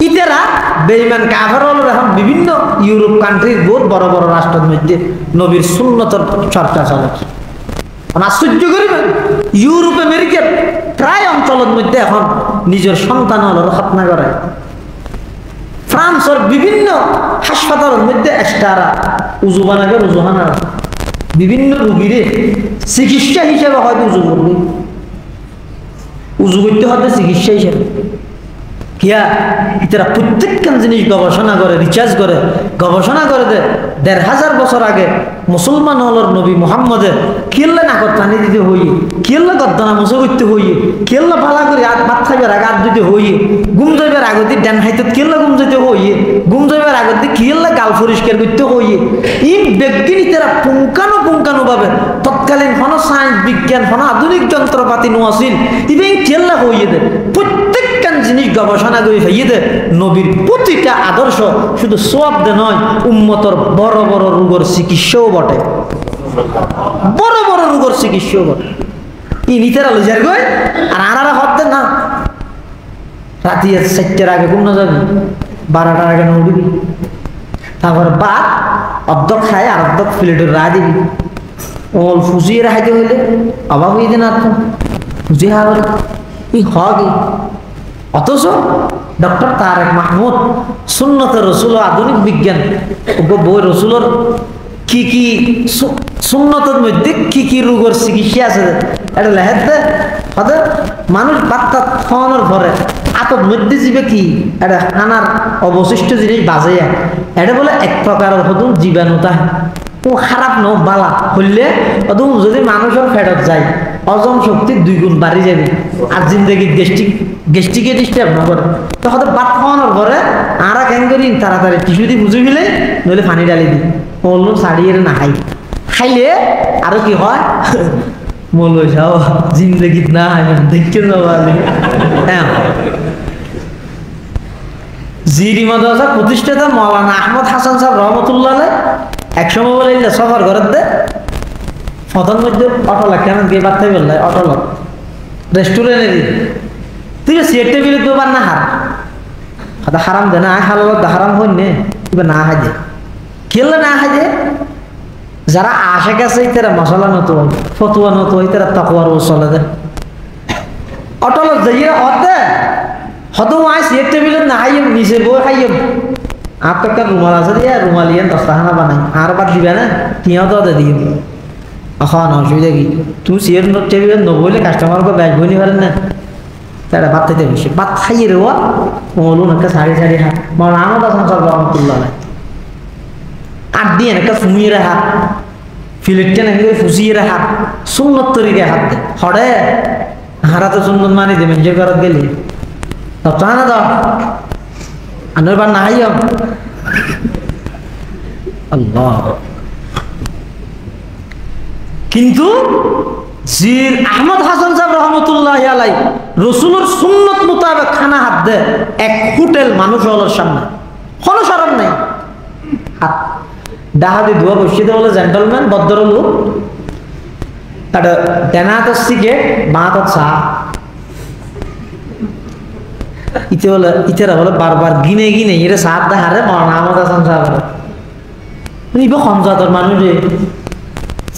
[SPEAKER 1] ইতেরা বেঈমান কাফের হলে এখন বিভিন্ন ইউরোপ কান্ট্রির বহুত বড় বড় রাষ্ট্রের মধ্যে নবীর সুন্নতের চর্চা চলে আশ্চর্য করিবেন ইউরোপ আমেরিকার প্রায় অঞ্চলের মধ্যে এখন নিজের সন্তান হল খতনা করে ফ্রান্সের বিভিন্ন হাসপাতালের মধ্যে এক্সট্রা উজু বানাবে রুজুহানা বিভিন্ন রোগীরে চিকিৎসা হিসেবে হয়তো উজু করবে উজু করতে হবে চিকিৎসা হিসেবে কিয়া এরা প্রত্যেকটা জিনিস গবেষণা করে, রিসার্চ করে, গবেষণা করে দে ১৫০০ বছর আগে মুসলমান হলর নবী মুহাম্মদের কিল্লা নাকত টানি দিতে হই, কিল্লা গদ্দানা মুসো করতে হই, কিল্লা ভালা করে ভাত খাইবার আগে হাত দিতে হই, ঘুম যাইবার আগতে ড্যান হাইতে কিল্লা ঘুম যেতে হই, ঘুম যাইবার আগতে কিল্লা গাল পরিষ্কার করতে হই। এই বিজ্ঞানীরা পুঙ্খানু ভাবে তৎকালীন হন সায়েন্স বিজ্ঞান হন আধুনিক যন্ত্রপাতি নোয়াছিল ইভেন কিল্লা হইয়ে দে প্রত্যেকটা জিনিস গবেষণা করে হইয়ে দে। নবীর প্রতিটা আদর্শ শুধু সওয়াব দে নয়, উম্মতর বড় বড় রোগের চিকিৎসাও বটে, বড় বড় রোগের চিকিৎসাও বটে। ই নিতেরা লইজার গই আর আনারা হতে না রাতি 4টার আগে ঘুম না যাবি, 12টার আগে না উঠবি, তারপরে ভাত অর্ধ খায় আর অর্ধ প্লেটের রা দিবি। ওল ফুজিয়ে রাখাইতে হইলে অভাব হয়ে দেন আর তো ফুজি হাওয়ার ই হগি। অথচ ডক্টর তারেক মাহমুদ সুন্নতে রসুল আধুনিক বিজ্ঞান বই রসুলের কি কি সুন্নতের মধ্যে কি কি রোগের চিকিৎসা আছে এটা লেখাতে হতে মানুষ বাচ্চা খাওয়ানোর পরে আতর মধ্যে যাবে কি এটা খানার অবশিষ্ট জিনিস বাজাইয়া এটা বলে এক প্রকারের হতো জীবাণুতা ও খারাপ ন বালা হইলে অদম যদি মানুষের ফেরত যায় হজম শক্তি 2 গুণ বাড়ি যাবে আর জিন্দগি গ্যাস্ট্রিকে ডিস্টার্ব না করে। তখন ভাত খাওয়ানোর পরে আরা কেন করি তাড়াতাড়ি টিস্যু দিয়ে বুঝে ফেলে নইলে পানি ডালি দিই বললো ছাড়িয়ে না খাই, খাইলে আরো কি হয় মল যাও জিন্দগি না দেখতে যাওয়া হ্যাঁ। জিরি মাদ্রাসা প্রতিষ্ঠাতা মৌলানা আহমদ হাসান সাহেব রহমতুল্লাহ একসময় বলে সফর ঘরের দে ফতন মধ্যে অটল কেমন গিয়ে বার্তা বললে অটল রেস্টুরেন্টে দিন তুই সিট টেবিল ব্যাপার না হার হাতে হারাম দে না হাল হারাম হই নে এবার না হাজে খেললে না হাজে যারা আশে গেছে তারা মশলা নত হয় ফতুয়া নত হয় তারা তকওয়ার চলে দে অটল যাইয়ে হতে হতো আয় সিট টেবিলে না হাইম নিচে বই খাইম আপনার রুমাল আছে দিয়া রুমাল ইয়ে 10টা খানা বানাই আর বাদ দিবে না তিঁও তো দিয়ে এখন অসুবিধা কি তুমি সিয়ের টেবিলে নবইলে কাস্টমারকে ব্যাগ বই নিতে পারেন না তারা ভাত খাইতে বেশি ভাত খাইয়ে রে বলুন একটা সাড়ে হাত মানে আমার সংসার রহমতুল্লাহ আট দিয়ে একটা ফুমিয়ে রাখা ফিলেটটা নাকি ফুসিয়ে রাখা সুন্নত তরিকে হাত দে হরে হারা তো সুন্নত মানি দেবেন যে ঘরত গেলে তা না দাও আনোর বার না হাইও আল্লাহ। কিন্তু জির আহমদ হাসান সাহেব রহমতুল্লাহ আলাই রসুলের সুন্নত মোতাবেক খানা হাত দে এক হোটেল মানুষ হলোর সামনে কোনো সরম নেই হাত ডাহাদি ধোয়া বসিয়ে বলে জেন্টলম্যান ভদ্র লোক তাটা ডেনা হাতের সিগারেট বাঁ হাতের চা ইতে বলে ইতেরা বলে বারবার গিনে গিনে এরা সাত দেখারে মৌলানা আহমদ হাসান সাহেব ইব সমজাতর মানুষ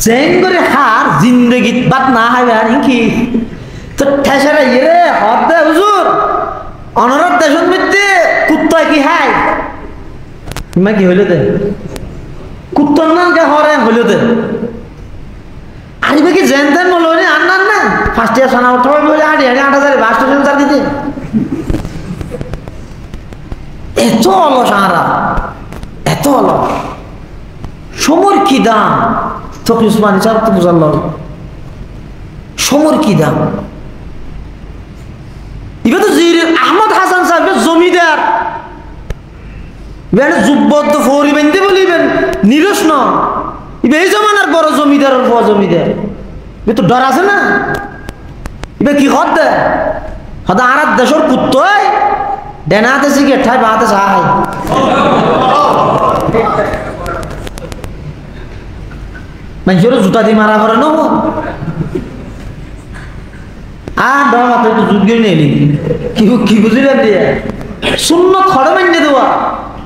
[SPEAKER 1] চেন করে হার জিন্দগিত বাত না হাইবে আর কি তো ঠেসারে ইরে হদ দে হুজুর অনরত দেশন মধ্যে কুত্তা কি হাই মা কি হইল দে কুত্তর নাম কে হরে হইল দে আরিবে কি জেন দেন বলো রে আন্নান না ফার্স্ট ইয়ার সানা উঠাবে বলে আড়ি 8000 বাস্ট সেন্টার দিতে এত অলস আরা এত অলস সমর কি দাম তখন উসমানী সাহেব তো বুঝাল সমর কি দাম এবার তো আহমদ হাসান সাহেবের জমিদার যুববদ্ধ ফৌরি বেঁধে বলিবেন নিরস ন এই জমানার বড় জমিদার জমিদার এ তো ডর আছে না এবার কি হদ দে হদা আর দেশের কুত্ত ডেনাতে সিগারেট ঠাই বাহাতে চাহাই মানুষের জুতা দিয়ে মারা করে নেব আর ডর মাথা একটু জুত গিয়ে নেই কি বুঝিলেন দিয়ে শূন্য খড় মান্য দেওয়া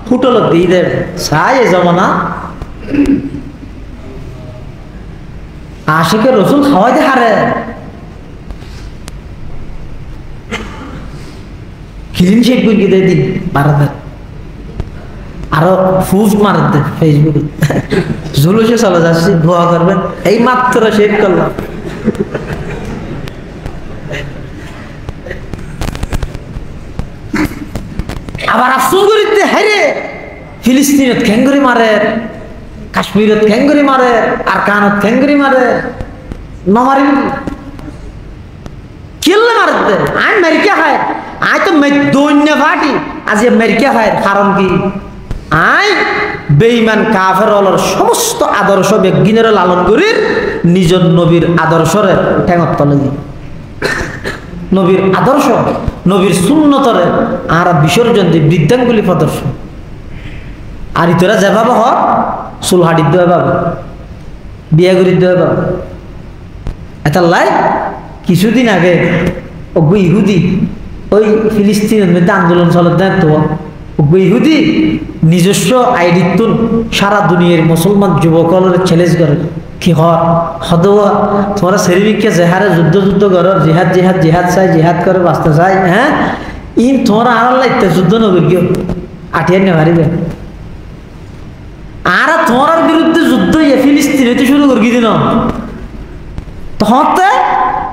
[SPEAKER 1] ফুটল দিয়ে দেন চাই এ জমানা আশিকে রসুল খাওয়াইতে হারে ক্লিন শেপ করে দিয়ে দিন ভারতের আরো ফুফ মারেন দেন ফেসবুকে জুলুসে চলে যাচ্ছি দোয়া করবেন এই মাত্র শেপ করলাম আবার আফসোস করিতে হাইরে ফিলিস্তিনত খেঙ্গুরি মারে, কাশ্মীরত খেঙ্গুরি মারে, আর কানত খেঙ্গুরি মারে, নমারি কেলে মারতে আই আমেরিকা খায়, আই তো দৈন্য ফাটি আজ আমেরিকা খায়। কারণ কি? আই বেঈমান কাফের হলর সমস্ত আদর্শ বিজ্ঞানের লালন করি নিজের নবীর আদর্শরে ঠেঙত তলে দি, নবীর আদর্শ নবীর সুন্নতরে আর বিসর্জন দি বৃদ্ধাঙ্গুলি প্রদর্শন। আর ইতরা যেভাবে হক চুল হাড়ির দেওয়া পাবে, বিয়ে করি দেওয়া পাবে। এটা লাই কিছুদিন আগে অজ্ঞ ইহুদি ওই ফিলিস্তিনের মধ্যে আন্দোলন চলে দেন, তো অজ্ঞ ইহুদি নিজস্ব আইডিতুন সারা দুনিয়ার মুসলমান যুবকলের চ্যালেঞ্জ করে কি হদওয়া তোমরা সেরিবিককে জেহারে যুদ্ধ করো, জিহাদ জিহাদ জিহাদ চাই, জিহাদ করে বাঁচতে চাই। হ্যাঁ ইন তোমরা আর লাগতে যুদ্ধ নগর গিয়ে আঠিয়ার নে পারিবে আর তোমার বিরুদ্ধে যুদ্ধ ফিলিস্তিনে শুরু করে দিন তহতে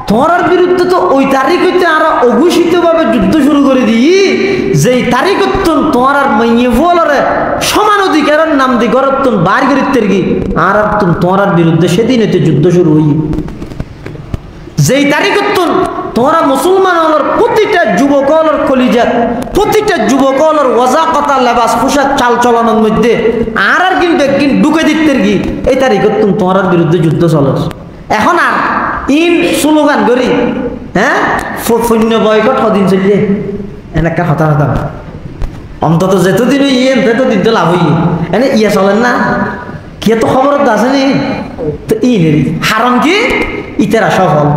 [SPEAKER 1] তোমার বিরুদ্ধে তো ওই তারিখ হইতে আর অঘোষিত ভাবে যুদ্ধ শুরু করে দিই, যেই তারিখ তোমার আর মাইয়ে বলরে সমান অধিকারের নাম দি গরতুন বার করিতের কি আর তোমার বিরুদ্ধে সেদিন হইতে যুদ্ধ শুরু হই। যেই তারিখ তোমরা মুসলমান হলর প্রতিটা যুবক হলর কলিজাত, প্রতিটা যুবক হলর ওয়াজা কথা লেবাস পোশাক চাল চলানোর মধ্যে আর কিন্তু একদিন ঢুকে দিতে কি এই তারিখ তোমার বিরুদ্ধে যুদ্ধ চলে। এখন আর ইন স্লোগান করি হ্যাঁ সৈন্য বয়কট কদিন চলিয়ে এনেকা হতা হতা অন্তত যেতদিন ইয়ে তেতদিন তো লাভ হই এনে ইয়ে চলেন না কি তো খবর আছে নি তো ই নেই হারণ কি ইতারা সফল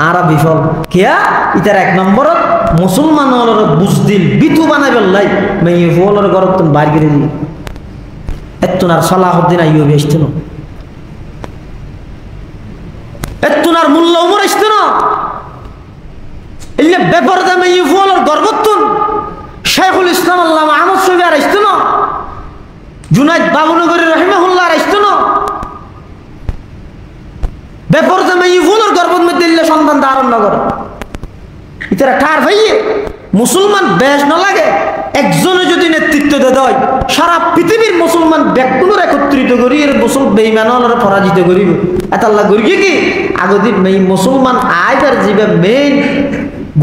[SPEAKER 1] আর বিফল কিয়া ইতারা এক নম্বরত মুসলমানের বুঝদিল বিতু বানাই পেলাই মেয়ে ফলের ঘরত তুমি বাইর করে দিই এত্তুনার সালাহুদ্দিন আইয়ুবী আসতো না, এত্তুনার মোল্লা উমর আসতো না, এলে বেপরদা মেয়ে ফলের গর্বতুন শেখুল ইসলাম আল্লাহ আহমদ শফি আর আসতো না, জুনাইদ বাবুনগরী রহিমাহুল্লাহ আর আসতো না। বেপরদা মেয়ে ফলের গর্বত মধ্যে এলে সন্তান ধারণ না করে ইতারা কার ভাইয়ে মুসলমান বেশ না লাগে একজনে যদি নেতৃত্ব দেয় সারা পৃথিবীর মুসলমান ব্যক্তিগুলোর একত্রিত করি এর মুসল বেঈমানরা পরাজিত করিব। এত আল্লাহ করি কি আগদি মুসলমান আইবার যিবা মেইন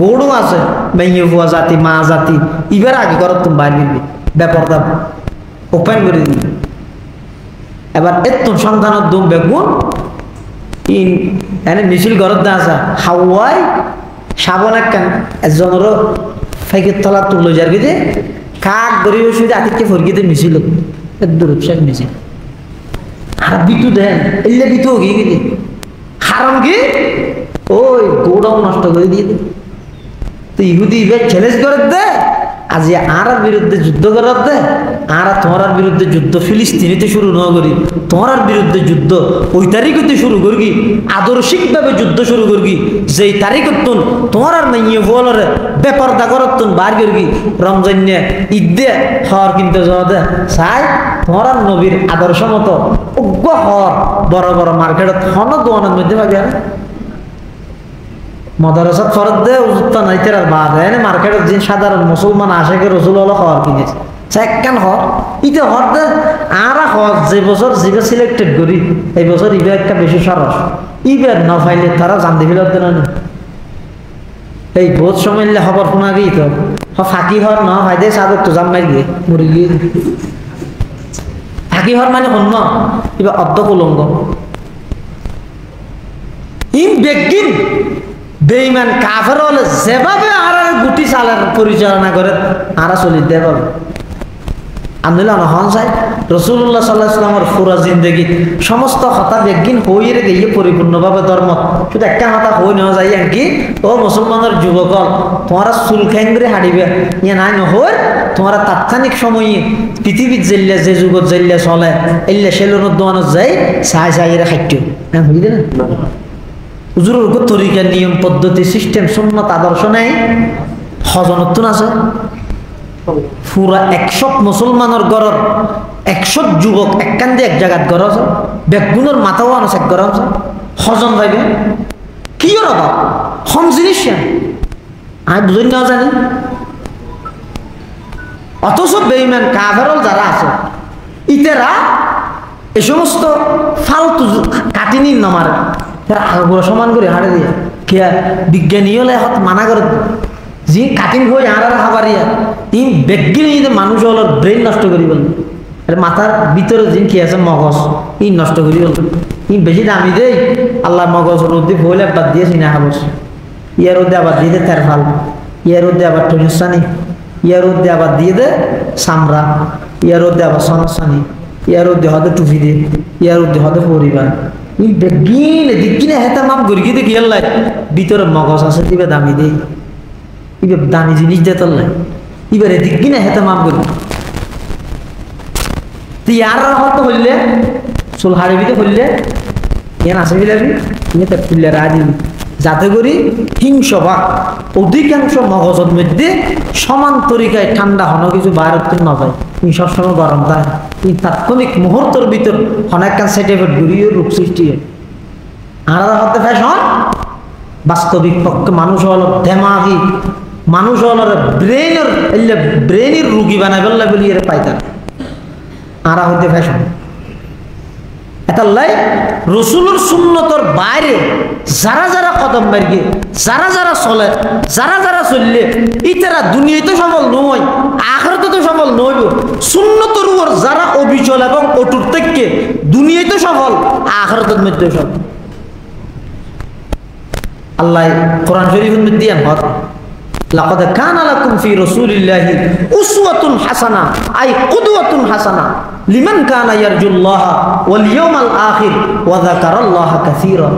[SPEAKER 1] গৌড় আছে মেয়ে ভুয়া জাতি মা জাতি ইবার আগে করত তুমি বাইর দিবি ব্যাপারটা ওপেন করে দিবি। এবার এত সন্তানের দুম বেগুন ইন এনে মিছিল ঘরত দা আসা হাওয়াই সাবন একখান একজনেরও ফাইকের তলা তুলো যার গিয়ে কাক গরিব সুবিধা আতিকে ফরগিতে মিছিল দূরসাক মিছিল আর বিতু দেন এলে বিতু গিয়ে গিয়ে হারাম কি ওই গৌড়াও নষ্ট করে দিয়ে দে তো ইহুদি ইবার চ্যালেঞ্জ করে দে আজ আর বিরুদ্ধে যুদ্ধ করার দে আর তোমার বিরুদ্ধে যুদ্ধ ফিলিস্তিনিতে শুরু না করি তোমার বিরুদ্ধে যুদ্ধ ওই তারিখতে শুরু করবি আদর্শিকভাবে যুদ্ধ শুরু করবি যেই তারিখতুন তোমার মেয়ে বলরে ব্যাপার দা করতুন বার করবি রমজান ঈদ দে হর কিনতে যাওয়া দে চাই তোমার নবীর আদর্শ মতো অজ্ঞ হর বড় বড় মার্কেটত হন দোয়ানের মধ্যে পাবি আর মদারসাত ফরত দে উজুত্তা নাইতের আর বাদ এনে মার্কেটের যে সাধারণ মুসলমান আশেকে রসুল হলো হওয়ার কিনেছে একখান হর ইতে হর দে আর হর যে বছর যেটা সিলেক্টেড করি এই বছর ইবে একটা বেশি সরস ইবে না ফাইলে তারা জানতে ফেলত না এই বহুত সময় খবর শোনা গিয়ে তো ফাঁকি হর ন ফাইদে সাদর তো জাম মারি গিয়ে মুরগি ফাঁকি হর মানে অন্য এবার অর্ধ কুলঙ্গ ইন বেগিন বেঈমান কাফের হলে যেভাবে আর গুটি চালার পরিচালনা করে আর চলি দেভাবে আন্দোলন নহন চাই রসুল্লাহ সাল্লাহ সাল্লামের পুরা জিন্দগি সমস্ত হতা বেগিন হয়ে গিয়ে পরিপূর্ণভাবে ধর্ম শুধু একটা হতা হয়ে নেওয়া যায় কি ও মুসলমানের যুবকল তোমারা চুল খেঙ্গরে হাঁড়িবে ইয়ে নাই নহর তোমারা তাৎক্ষণিক সময়ে পৃথিবীর জেলিয়া যে যুগত জেলিয়া চলে এলিয়া সেলুনের দোকানত যাই চাই চাই এরা খাদ্য হ্যাঁ বুঝলি না হুজুরের তরিকা নিয়ম পদ্ধতি সিস্টেম সুন্নাত আদর্শ নেই হজনতুন আছে পুরা 100 মুসলমানের গড়র 100 যুবক একখান দিয়ে এক জায়গাত গড় আছে বেগুনের মাথাও আনছে এক গড় আছে হজন পাইবে কি রবা হম জিনিস আমি বুঝি না জানি অথচ বেঈমান কাফেরল যারা আছে ইতেরা এই সমস্ত ফালতু কাটিনি নামারে তারা আগুলো সমান করে হারে দিয়ে কে বিজ্ঞানী হলে হাত মানা করে যে কাটিং হয়ে হারার খাবারিয়া তিন বিজ্ঞানী মানুষ হল ব্রেন নষ্ট করি বল মাথার ভিতরে যে কি আছে মগজ ই নষ্ট করি বল ই বেশি দামি দেই আল্লাহ মগজ রোদে বলে বাদ দিয়ে চিনা খাবস ইয়ার রোদে আবার দিয়ে দে তের ফাল ইয়ার রোদে আবার টনিসানি ইয়ার রোদে আবার দিয়ে দে সামরা ইয়ার রোদে আবার সনসানি ইয়ার রোদে হতে টুপি দিয়ে ইয়ার রোদে হতে পরিবার ই বেগিনে দিকিনে হেতা মাপ গড়ি দিয়ে গিয়ে লাই ভিতরে মগজ আছে দিবে দামি দেই ইবে দামি জিনিস দিয়ে তোর লাই এবারে দিকিনে হেতা মাপ গড়ি ইয়ার হতো হইলে চুল হাড়ি বিতে হইলে এন আসে বিলাবি ইয়ে ফুললে রাজি যাতে করি হিংসভাগ অধিকাংশ মগজের মধ্যে সমান তরিকায় ঠান্ডা হন কিছু বাইরের না যায় তুমি সবসময় গরম থাকে এই তাৎক্ষণিক মুহূর্তের ভিতর অনেক সার্টিফিকেট ঘুরিয়ে রূপ সৃষ্টি হয় আলাদা হতে ফ্যাশন বাস্তবিক পক্ষে মানুষ হল দেমাগি মানুষ হল ব্রেনের রুগী বানাই বললে বলি এর পাইতাম আরা হইতে ফ্যাশন এতাল্লাই রসুলের সুন্নতর বাইরে যারা যারা কদম বাড়িয়ে যারা যারা চলে যারা যারা চললে ইতারা দুনিয়াতে সফল নয় আখিরাতে তো সফল নইব সুন্নতর উপর যারা অবিচল এবং অটুট থেকে দুনিয়াতে সফল আখিরাতের মধ্যে সফল আল্লাহ কোরআন শরীফের মধ্যে আনহত লাকাদ কানা লাকুম ফি রাসূলিল্লাহি উসওয়াতুন হাসানাহ আই কুদওয়াতুন হাসানাহ লিমান কানা ইয়ারজুল্লাহ ওয়াল ইয়াউমাল আখির ওয়া যাকারাল্লাহ কাসীরা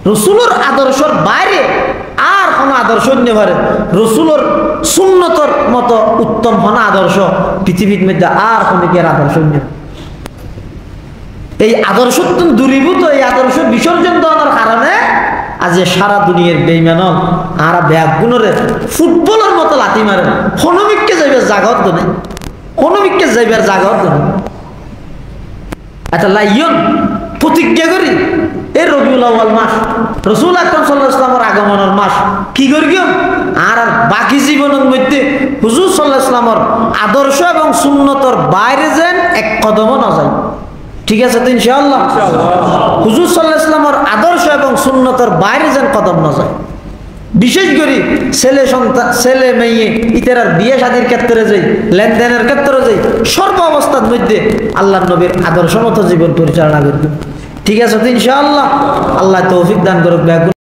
[SPEAKER 1] রাসূলের আদর্শের বাইরে আর কোন আদর্শ নেই পারে রাসূলের সুন্নতের মতো উত্তম কোন আদর্শ পৃথিবীর মধ্যে আর কোন কের আদর্শ নেই এই আদর্শ দূরীভূত এই আদর্শ বিসর্জন দেওয়ার কারণে আজ সারা দুনিয়ার বেঈমান আর ব্যাগুনরে ফুটবলের মতো লাথি মারে হনমিককে যাইবার জাগত দনে হনমিককে যাইবার জাগত দনে এটা লাইয়ন প্রতিজ্ঞা করি এই রবিউল আউয়াল মাস রাসূল আকরাম সাল্লাল্লাহু আলাইহি ওয়াসাল্লামের আগমনের মাস কি করি আর বাকি জীবনের মধ্যে হুজুর সাল্লাল্লাহু আলাইহি ওয়াসাল্লামের আদর্শ এবং সুন্নতর বাইরে যেন এক কদমও না যায় ঠিক আছে তো ইনশাআল্লাহ হুজুর সাল্লাল্লাহু আলাইহি ওয়াসাল্লামের আদর্শ এবং সুন্নতের বাইরে যেন কদম না যায় বিশেষ করে ছেলে সন্তান ছেলে মেয়ে ইতারার বিয়ে শাদীর ক্ষেত্রে যাই লেনদেনের ক্ষেত্রে যাই সর্ব অবস্থার মধ্যে আল্লাহর নবীর আদর্শ মতো জীবন পরিচালনা করবে ঠিক আছে তো ইনশাআল্লাহ আল্লাহ তৌফিক দান করুক।